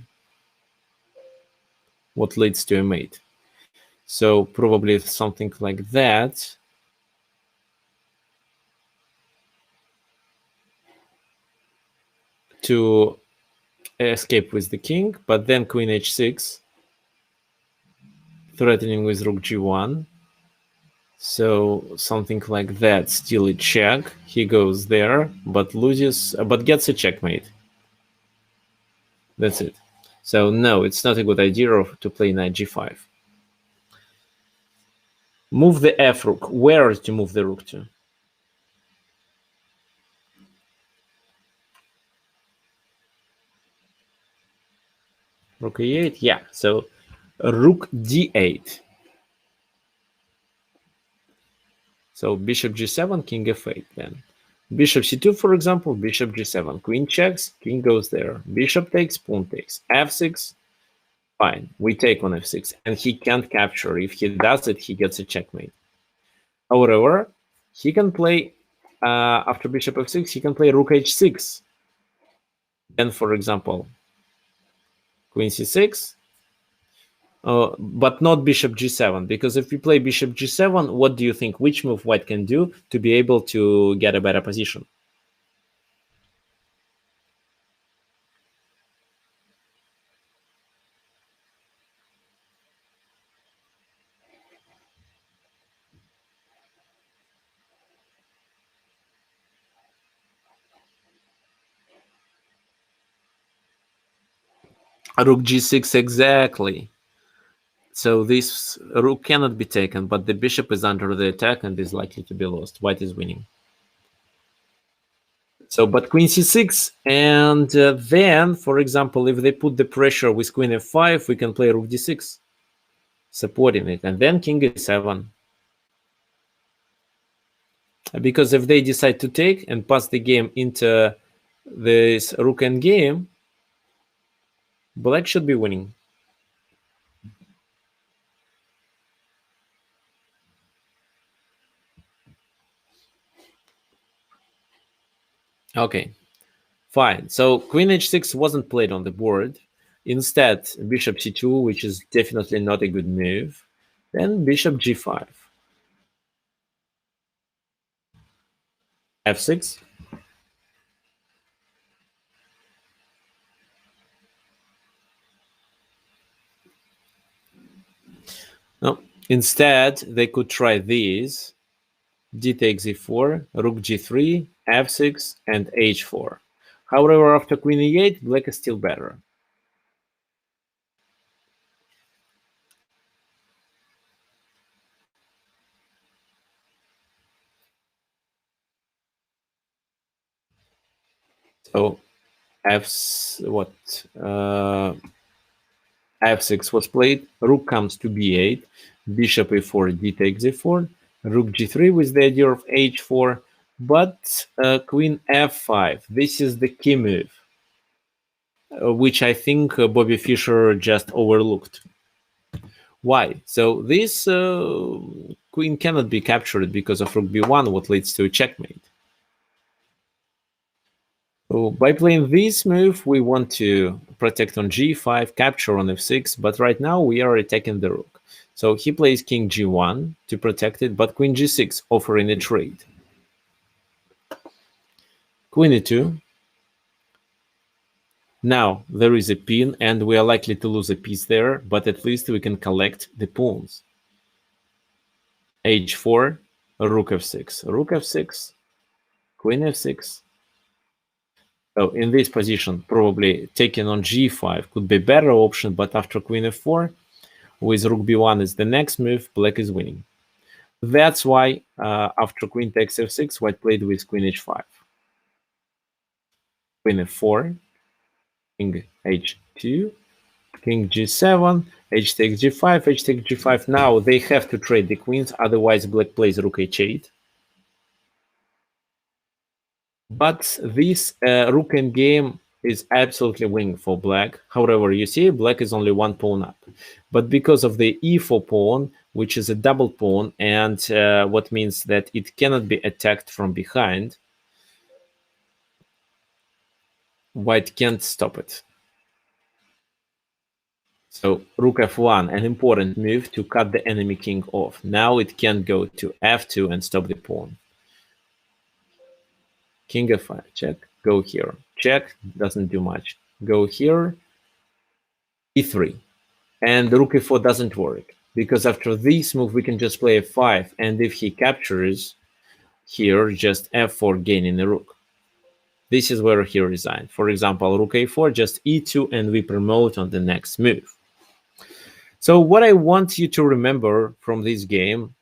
What leads to a mate. So probably something like that. To escape with the king, but then queen h6, threatening with rook g1. So something like that, still a check. He goes there, but loses, but gets a checkmate. That's it. So no, it's not a good idea to play knight g5. Move the f rook. Where to move the rook to? Rook e8, yeah. So rook d8. So bishop g7, king f8 then. Bishop c2, for example, bishop g7. Queen checks, king goes there. Bishop takes, pawn takes. f6, fine. We take on f6. And he can't capture. If he does it, he gets a checkmate. However, he can play, after bishop f6, he can play rook h6. Then, for example, queen c6, but not bishop g7, because if we play bishop g7, what do you think? Which move white can do to be able to get a better position? Rook g6, exactly. So this rook cannot be taken, but the bishop is under the attack and is likely to be lost. White is winning. So, but queen c6, and then, for example, if they put the pressure with queen f5, we can play rook d6, supporting it, and then king e7. Because if they decide to take and pass the game into this rook endgame, black should be winning. Okay, fine. So queen h6 wasn't played on the board. Instead, bishop c2, which is definitely not a good move. Then bishop g5. f6. No, instead, they could try these. D takes e4, rook g3, f6, and h4. However, after queen e8, black is still better. So f6 was played, rook comes to b8, bishop e4, d takes e4, rook g3 with the idea of h4, but queen f5. This is the key move, which I think Bobby Fischer just overlooked. Why? So this queen cannot be captured because of rook b1, what leads to a checkmate. So by playing this move, we want to protect on g5, capture on f6, but right now we are attacking the rook. So he plays king g1 to protect it, but queen g6, offering a trade. Queen e2. Now there is a pin, and we are likely to lose a piece there, but at least we can collect the pawns. h4, rook f6, rook f6, queen f6. So in this position, probably taking on g5 could be a better option, but after queen f4, with rook b1 is the next move, black is winning. That's why after queen takes f6, white played with queen h5. Queen f4, king h2, king g7, h takes g5, h takes g5. Now they have to trade the queens, otherwise black plays rook h8. But this rook endgame is absolutely winning for black. However, you see black is only one pawn up. But because of the e4 pawn, which is a double pawn, and what means that it cannot be attacked from behind, white can't stop it. So rook f1, an important move to cut the enemy king off. Now it can go to f2 and stop the pawn. King f5, check, go here. Check, doesn't do much. Go here, e3. And the rook e4 doesn't work, because after this move we can just play f5, and if he captures here, just f4 gaining the rook. This is where he resigned. For example, rook a4, just e2, and we promote on the next move. So what I want you to remember from this game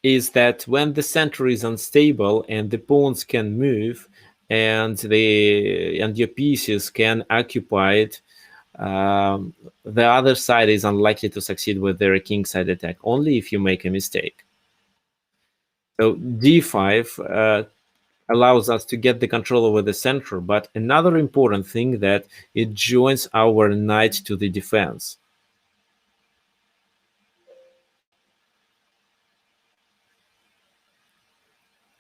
is that when the center is unstable and the pawns can move and your pieces can occupy it, the other side is unlikely to succeed with their kingside attack, only if you make a mistake. So d5 allows us to get the control over the center, but another important thing that it joins our knight to the defense.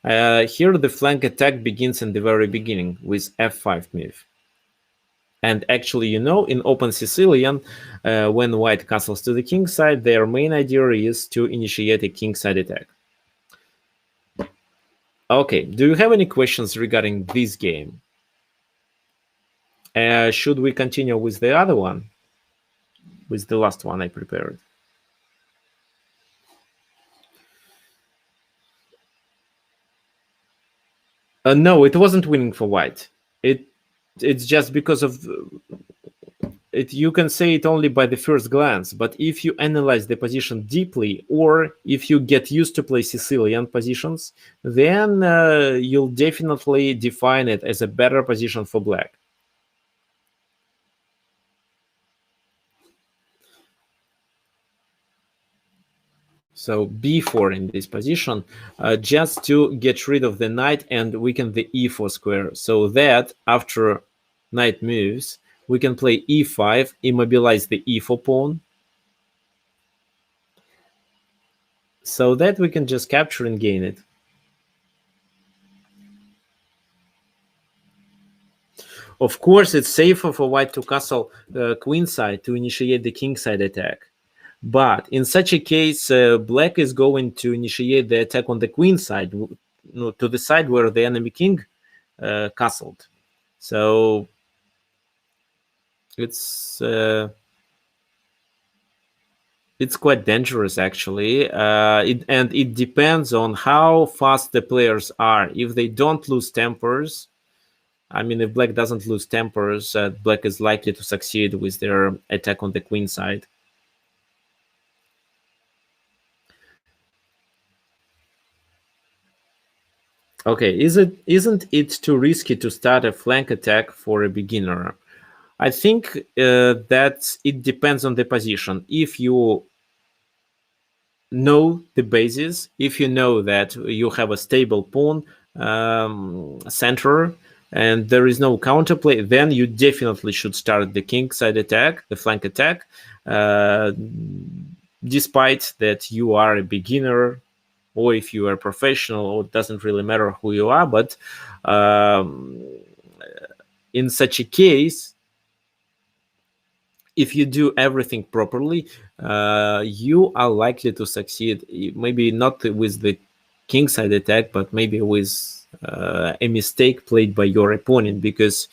Here the flank attack begins in the very beginning with f5 move. And actually, you know, in Open Sicilian, when white castles to the king side, their main idea is to initiate a king side attack. Okay, do you have any questions regarding this game? Should we continue with the other one? With the last one I prepared? No, it wasn't winning for white. It's just because of it. You can say it only by the first glance, but if you analyze the position deeply, or if you get used to play Sicilian positions, then you'll definitely define it as a better position for black. So b4 in this position, just to get rid of the knight and weaken the e4 square, so that after knight moves, we can play e5, immobilize the e4 pawn, so that we can just capture and gain it. Of course, it's safer for white to castle queenside to initiate the kingside attack. But in such a case, black is going to initiate the attack on the queen side, to the side where the enemy king castled. So it's quite dangerous, actually, and it depends on how fast the players are. If they don't lose tempers, I mean, if black doesn't lose tempers, black is likely to succeed with their attack on the queen side. Okay, isn't it too risky to start a flank attack for a beginner? I think that it depends on the position. If you know the basis, if you know that you have a stable pawn center and there is no counterplay, then you definitely should start the kingside attack, the flank attack, despite that you are a beginner, or if you are professional, or it doesn't really matter who you are. But in such a case, if you do everything properly, you are likely to succeed. Maybe not with the kingside attack, but maybe with a mistake played by your opponent, because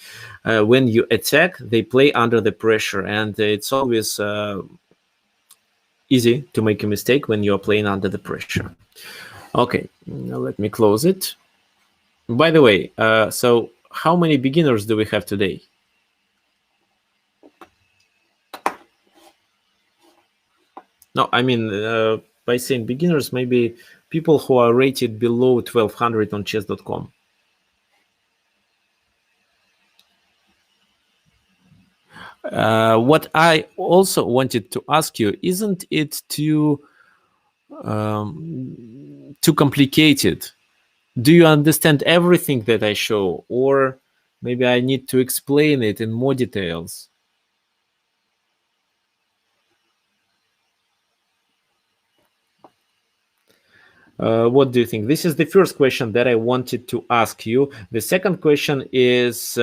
when you attack, they play under the pressure, and it's always easy to make a mistake when you're playing under the pressure. Okay, now let me close it. By the way, so how many beginners do we have today? No, I mean, by saying beginners, maybe people who are rated below 1200 on chess.com. What I also wanted to ask you, isn't it too complicated? Do you understand everything that I show, or maybe I need to explain it in more details? What do you think? This is the first question that I wanted to ask you. The second question is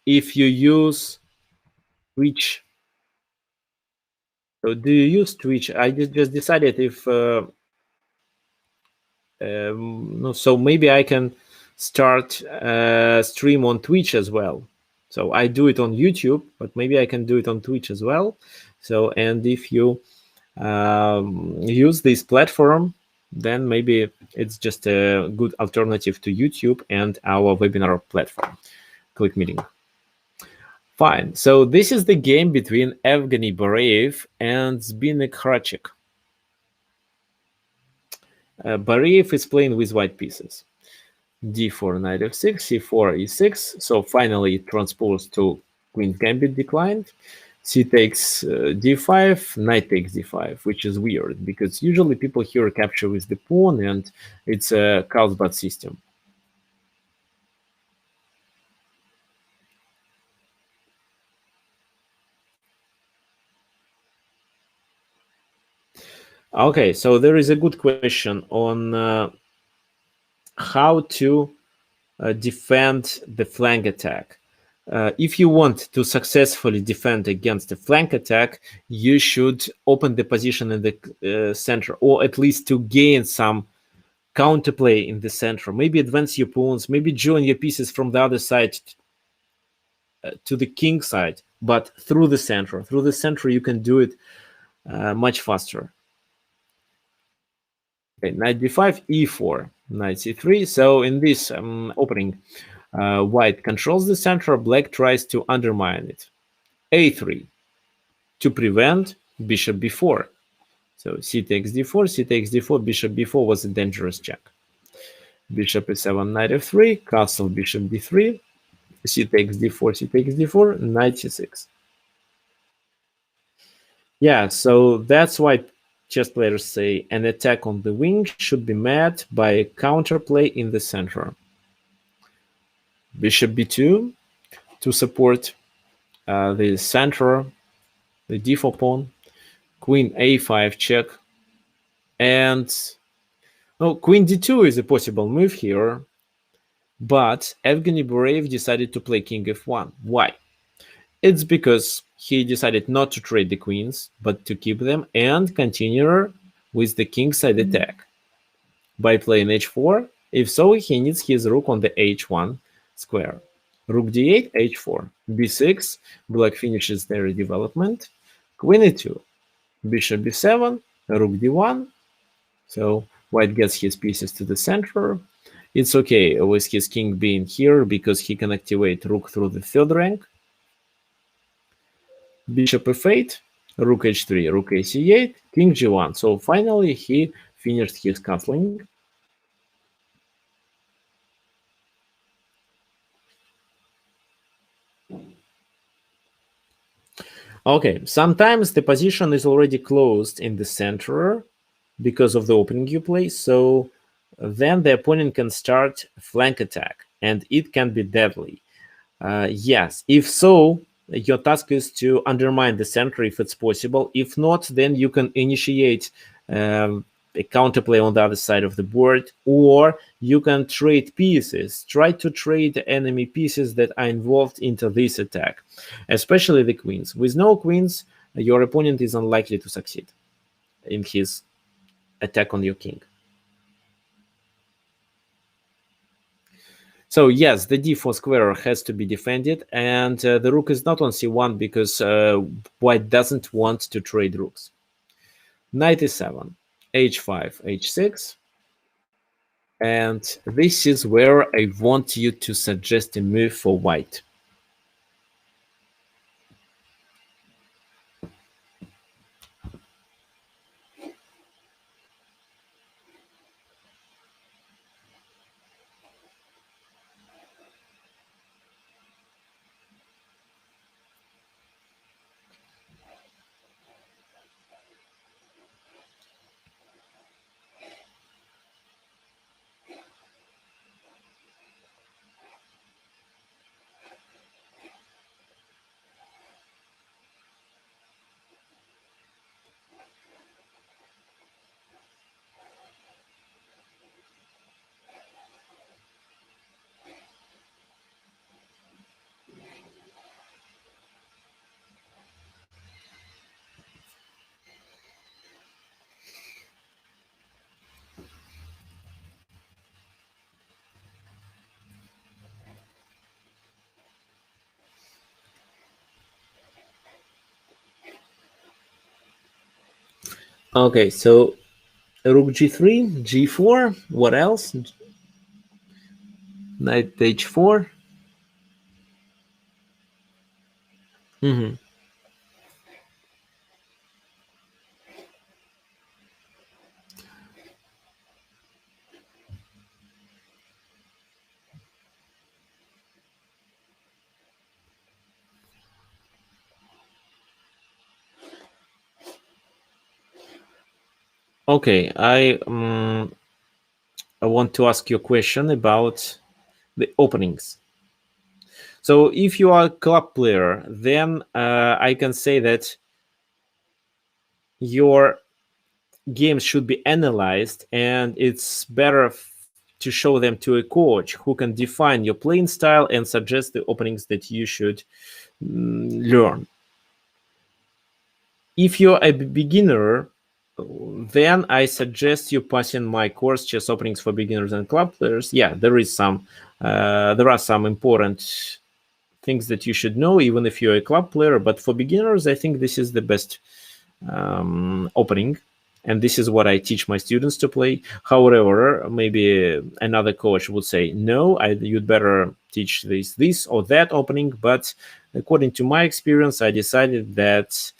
if you use Twitch. So do you use Twitch? I just decided if no, so maybe I can start stream on Twitch as well. So I do it on YouTube, but maybe I can do it on Twitch as well. So, and if you use this platform, then maybe it's just a good alternative to YouTube and our webinar platform. Click meeting. Fine. So this is the game between Evgeny Bareev and Zbigniew Hrachik. Bareev is playing with white pieces. D4, knight f6, c4, e6. So finally it transposed to queen gambit declined. C takes d5, knight takes d5, which is weird because usually people here capture with the pawn and it's a Carlsbad system. Okay, so there is a good question on how to defend the flank attack. If you want to successfully defend against a flank attack, you should open the position in the center, or at least to gain some counterplay in the center. Maybe advance your pawns, maybe join your pieces from the other side to the king side, but through the center. Through the center, you can do it much faster. Okay, knight d5, e4, knight c3. So in this opening, White controls the center, black tries to undermine it. A3 to prevent bishop b4. So c takes d4, c takes d4, bishop b4 was a dangerous check. Bishop e7, knight f3, castle, bishop d3, c takes d4, c takes d4, knight c6. Yeah, so that's why chess players say an attack on the wing should be met by a counterplay in the center. Bishop b2 to support the center, the d4 pawn, queen a5 check, and queen d2 is a possible move here, but Evgeny Burev decided to play king f1. Why? It's because he decided not to trade the queens, but to keep them and continue with the kingside attack by playing h4. If so, he needs his rook on the h1 square. Rook d8, h4, b6, black finishes their development, queen e2, bishop b7, rook d1, so white gets his pieces to the center. It's okay with his king being here because he can activate rook through the third rank. Bishop f8, rook h3, rook ac8, king g1. So finally he finished his castling. Okay, sometimes the position is already closed in the center because of the opening you play, so then the opponent can start flank attack, and it can be deadly. Yes, if so, your task is to undermine the center if it's possible. If not, then you can initiate a counterplay on the other side of the board, or you can trade pieces. Try to trade enemy pieces that are involved into this attack, especially the queens. With no queens, your opponent is unlikely to succeed in his attack on your king. So yes, the d4 square has to be defended, and the rook is not on c1 because white doesn't want to trade rooks. Knight e7, h5, h6, and this is where I want you to suggest a move for white. Okay, so rook g3, g4, what else? Knight h4. Mm-hmm. Okay, I want to ask you a question about the openings. So if you are a club player, then I can say that your games should be analyzed, and it's better to show them to a coach who can define your playing style and suggest the openings that you should learn. If you're a beginner, then I suggest you passing my course, Chess Openings for Beginners and Club Players. Yeah, there are some important things that you should know, even if you're a club player. But for beginners, I think this is the best opening, and this is what I teach my students to play. However, maybe another coach would say, no, you'd better teach this or that opening, but according to my experience, I decided that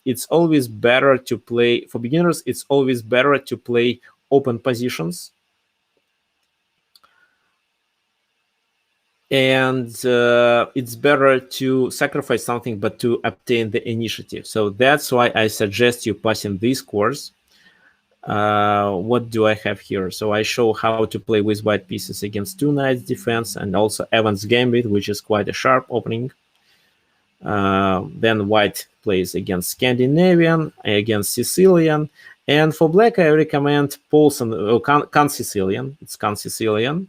it's always better to play, for beginners, it's always better to play open positions. And it's better to sacrifice something but to obtain the initiative. So that's why I suggest you passing this course. What do I have here? So I show how to play with white pieces against two knights defense, and also Evans Gambit, which is quite a sharp opening. Then white plays against Scandinavian, against Sicilian, and for black I recommend Paulson, Can Sicilian. It's Can Sicilian.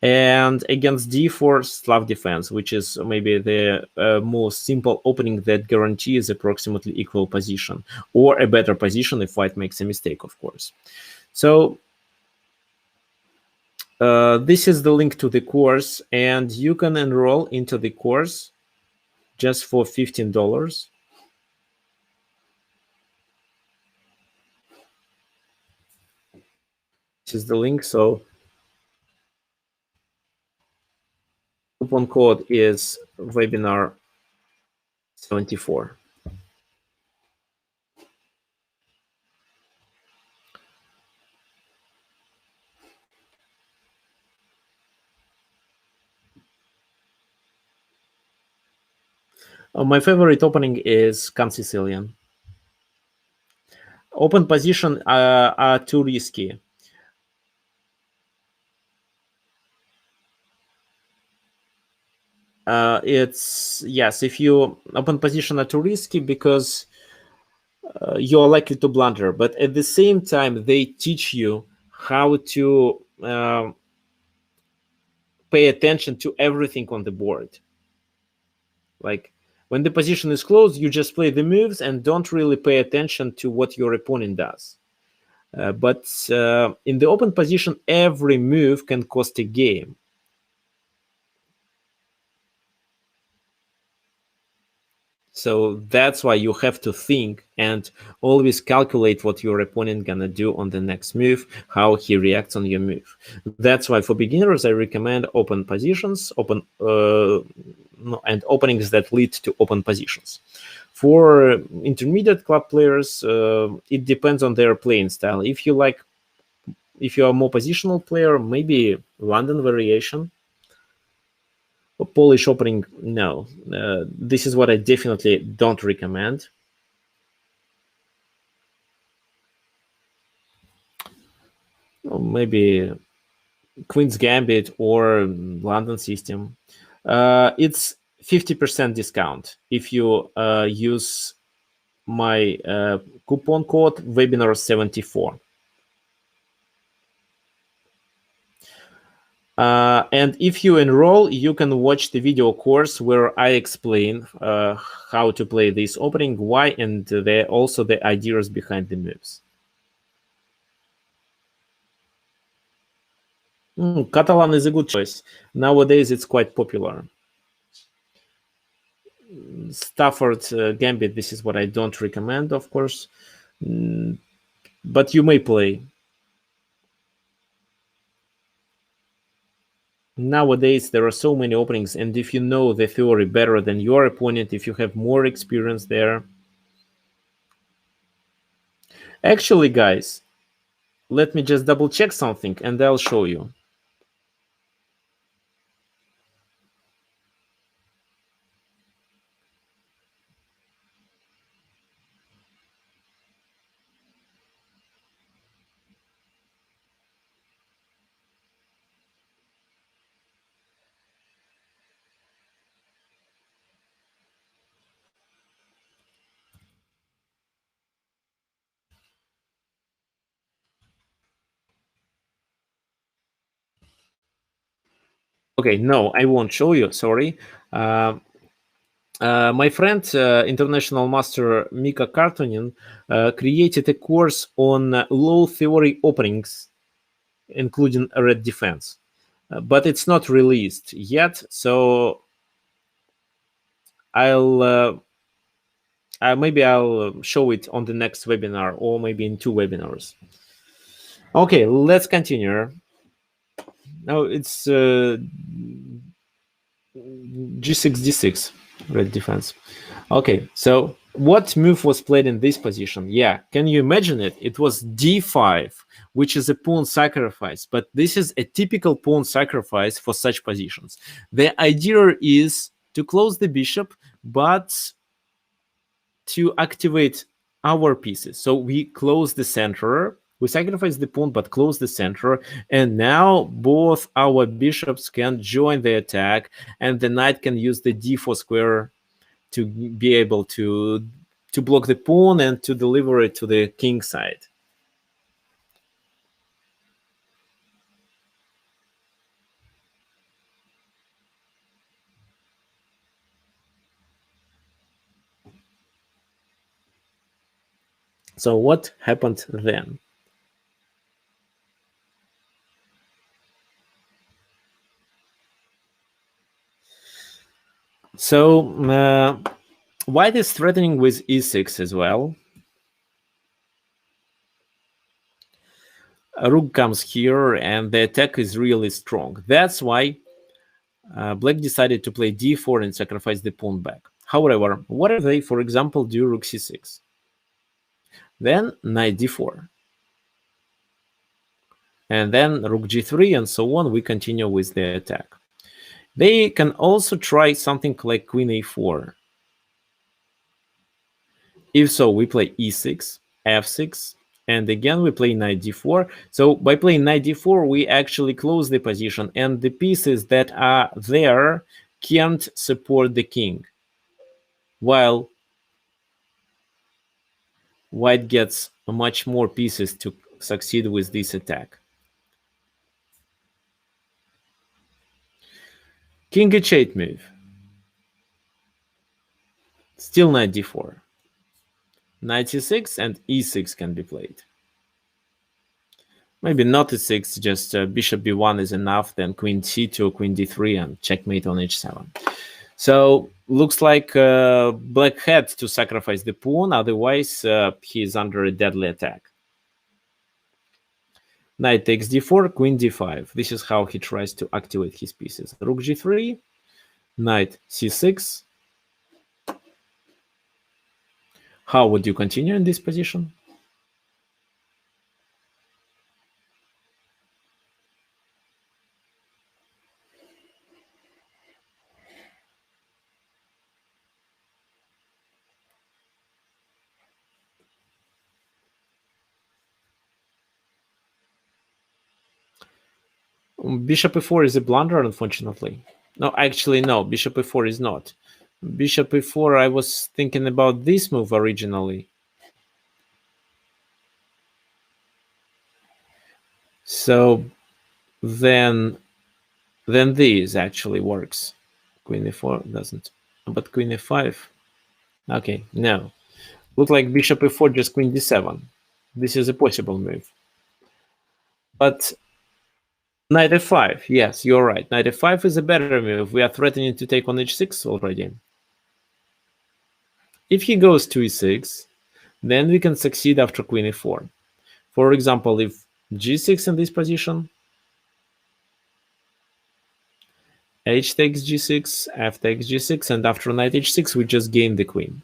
And against d4 Slav defense, which is maybe the most simple opening that guarantees approximately equal position, or a better position if white makes a mistake, of course. So this is the link to the course, and you can enroll into the course just for $15. This is the link. So coupon code is webinar 74. My favorite opening is Can Sicilian. Open position are too risky. It's, yes, if you open position are too risky because you are likely to blunder, but at the same time they teach you how to pay attention to everything on the board. Like when the position is closed, you just play the moves and don't really pay attention to what your opponent does. But in the open position, every move can cost a game. So that's why you have to think and always calculate what your opponent gonna do on the next move, how he reacts on your move. That's why for beginners, I recommend open positions, and openings that lead to open positions. For intermediate club players, it depends on their playing style. If you are a more positional player, maybe London variation. Polish opening, no. This is what I definitely don't recommend. Maybe Queen's Gambit or London system. It's 50% discount if you use my coupon code webinar 74. And if you enroll, you can watch the video course where I explain how to play this opening, why, and also the ideas behind the moves. Catalan is a good choice. Nowadays, it's quite popular. Stafford Gambit, this is what I don't recommend, of course. But you may play. Nowadays, there are so many openings, and if you know the theory better than your opponent, if you have more experience there. Actually, guys, let me just double check something, and I'll show you. Okay, no, I won't show you, sorry. My friend, international master Mika Kartonin, created a course on low theory openings, including red defense. But it's not released yet, so maybe I'll show it on the next webinar, or maybe in 2 webinars. Okay, let's continue. No, it's g6 d6, red defense. Okay, so what move was played in this position? Yeah, can you imagine it? It was d5, which is a pawn sacrifice, but this is a typical pawn sacrifice for such positions. The idea is to close the bishop, but to activate our pieces. So we close the center, we sacrifice the pawn, but close the center, and now both our bishops can join the attack, and the knight can use the d4 square to be able to block the pawn and to deliver it to the king side. So what happened then? So white is threatening with e6 as well. Rook comes here, and the attack is really strong. That's why black decided to play d4 and sacrifice the pawn back. However, what if they, for example, do rook c6? Then knight d4. And then rook g3 and so on. We continue with the attack. They can also try something like queen a4. If so, we play e6, f6, and again we play knight d4. So by playing knight d4, we actually close the position, and the pieces that are there can't support the king, while white gets much more pieces to succeed with this attack. King h8 move. Still knight d4. Knight c6 and e6 can be played. Maybe not e6, just bishop b1 is enough, then queen c2, queen d3, and checkmate on h7. So looks like black had to sacrifice the pawn, otherwise he is under a deadly attack. Knight takes d4, queen d5. This is how he tries to activate his pieces. Rook g3, knight c6. How would you continue in this position? Bishop e4 is a blunder, unfortunately. No, actually, no. Bishop e4 is not. Bishop e4, I was thinking about this move originally. So then this actually works. Queen e4 doesn't. But queen e5. Okay, no. Look like bishop e4, just queen d7. This is a possible move. But knight f5, yes, you're right. Knight f5 is a better move. We are threatening to take on h6 already. If he goes to e6, then we can succeed after queen e4. For example, if g6 in this position, h takes g6, f takes g6, and after knight h6, we just gain the queen.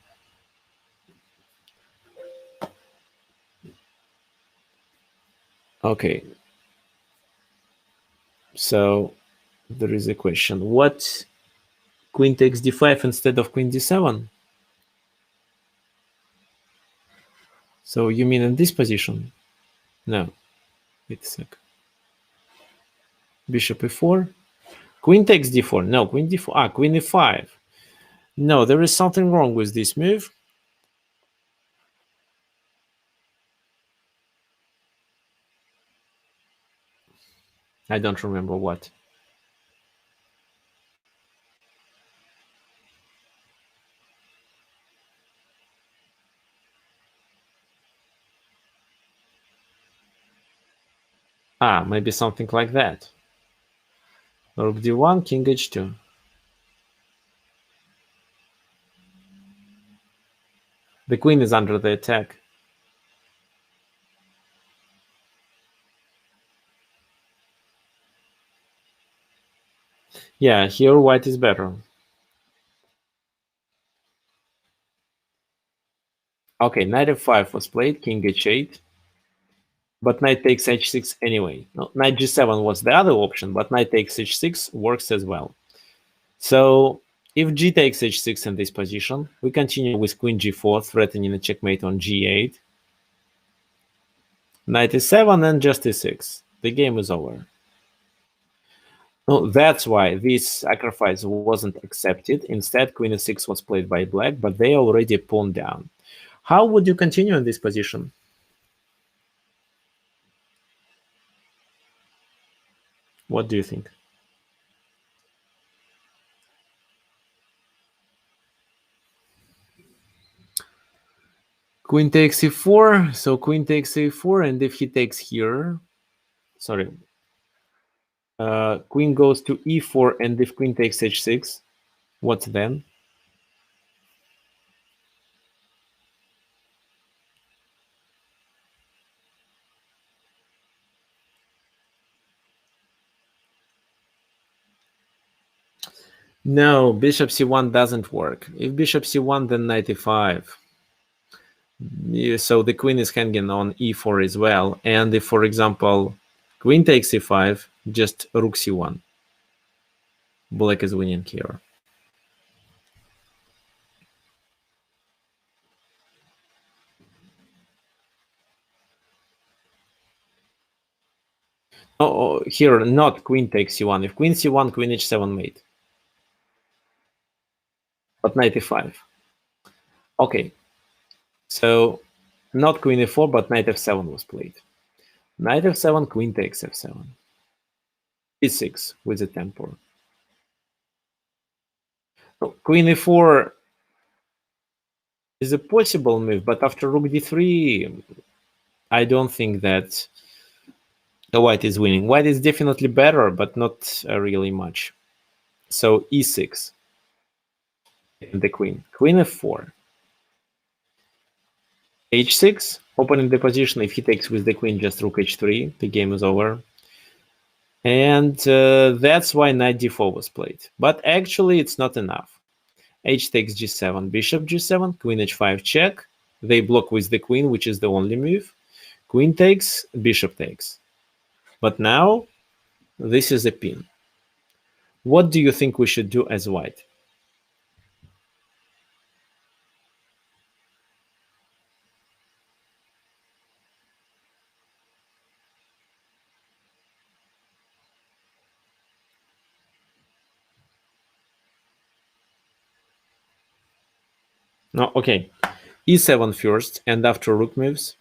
Okay. So there is a question. What queen takes d5 instead of queen d7? So you mean in this position? No. Wait a sec. Bishop e4. Queen takes d4. No, queen d4. Ah, queen e5. No, there is something wrong with this move. I don't remember what. Ah, maybe something like that. Rook d1, king h2. The queen is under the attack. Yeah, here white is better. Okay, knight f5 was played, king h8, but knight takes h6 anyway. No, knight g7 was the other option, but knight takes h6 works as well. So if g takes h6 in this position, we continue with queen g4, threatening a checkmate on g8. Knight e7 and just e6. The game is over. No, that's why this sacrifice wasn't accepted. Instead, queen e6 was played by black, but they already pawned down. How would you continue in this position? What do you think? Queen takes e4, so queen takes a4, and if he takes here, sorry, queen goes to e4, and if queen takes h6, what's then? No, bishop c1 doesn't work. If bishop c1, then knight e5. So the queen is hanging on e4 as well. And if, for example, queen takes e5, just rook c1. Black is winning here. Oh, here, not queen takes c1. If queen c1, queen h7 mate. But knight e5. Okay, so not queen e4, but knight f7 was played. Knight f7, queen takes f7. e6 with the tempo. Queen e4 is a possible move, but after rook d3, I don't think that the white is winning. White is definitely better, but not really much. So e6 and the queen. Queen f4. h6, opening the position. If he takes with the queen, just rook h3. The game is over. And that's why knight d4 was played. But actually, it's not enough. H takes g7, bishop g7, queen h5 check. They block with the queen, which is the only move. Queen takes, bishop takes. But now, this is a pin. What do you think we should do as white? No, okay. e7 first, and after rook moves.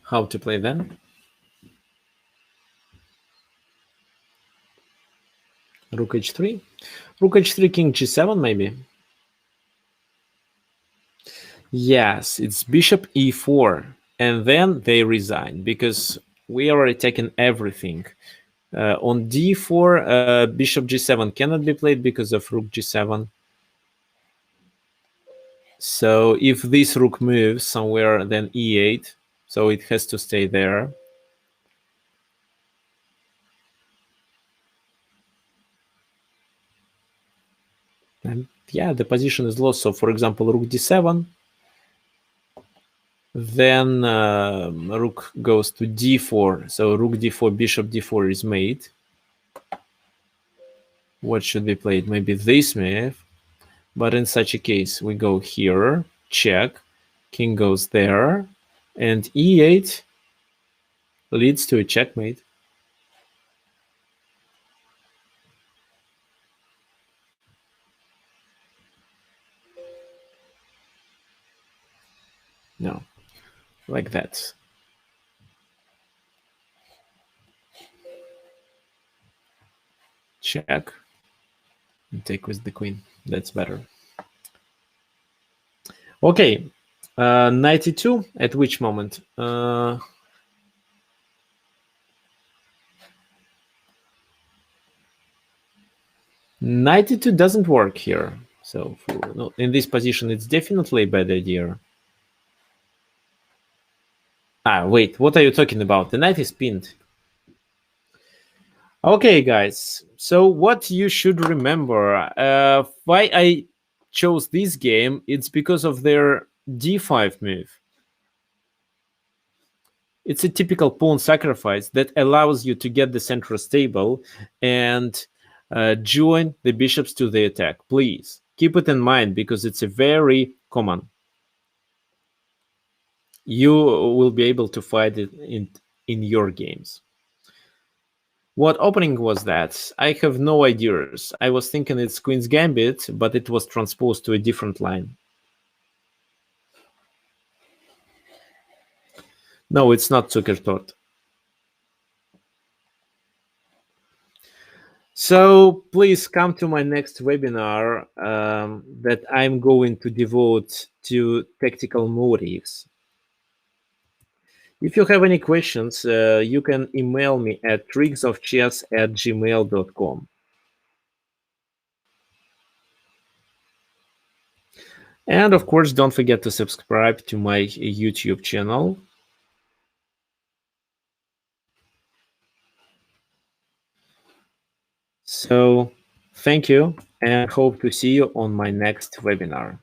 How to play then? Rook h3. Rook h3, king g7 maybe. Yes, it's bishop e4, and then they resign because we already taken everything. On d4, bishop g7 cannot be played because of rook g7. So if this rook moves somewhere, then e8, so it has to stay there. And yeah, the position is lost. So for example, rook d7, then rook goes to d4. So rook d4, bishop d4 is made. What should be played? Maybe this move. But in such a case, we go here, check, king goes there, and e8 leads to a checkmate. No, like that. Check, and take with the queen. That's better. Okay, 92, at which moment? 92 doesn't work here. So no, in this position, it's definitely a bad idea. Ah, wait, what are you talking about? The knight is pinned. Okay, guys. So what you should remember, why I chose this game, it's because of their d5 move. It's a typical pawn sacrifice that allows you to get the center stable and join the bishops to the attack. Please keep it in mind because it's a very common. You will be able to fight it in your games. What opening was that? I have no ideas. I was thinking it's Queen's Gambit, but it was transposed to a different line. No, it's not Zuckertort. So please come to my next webinar that I'm going to devote to tactical motives. If you have any questions, you can email me at tricksofchess@gmail.com. And of course, don't forget to subscribe to my YouTube channel. So thank you and hope to see you on my next webinar.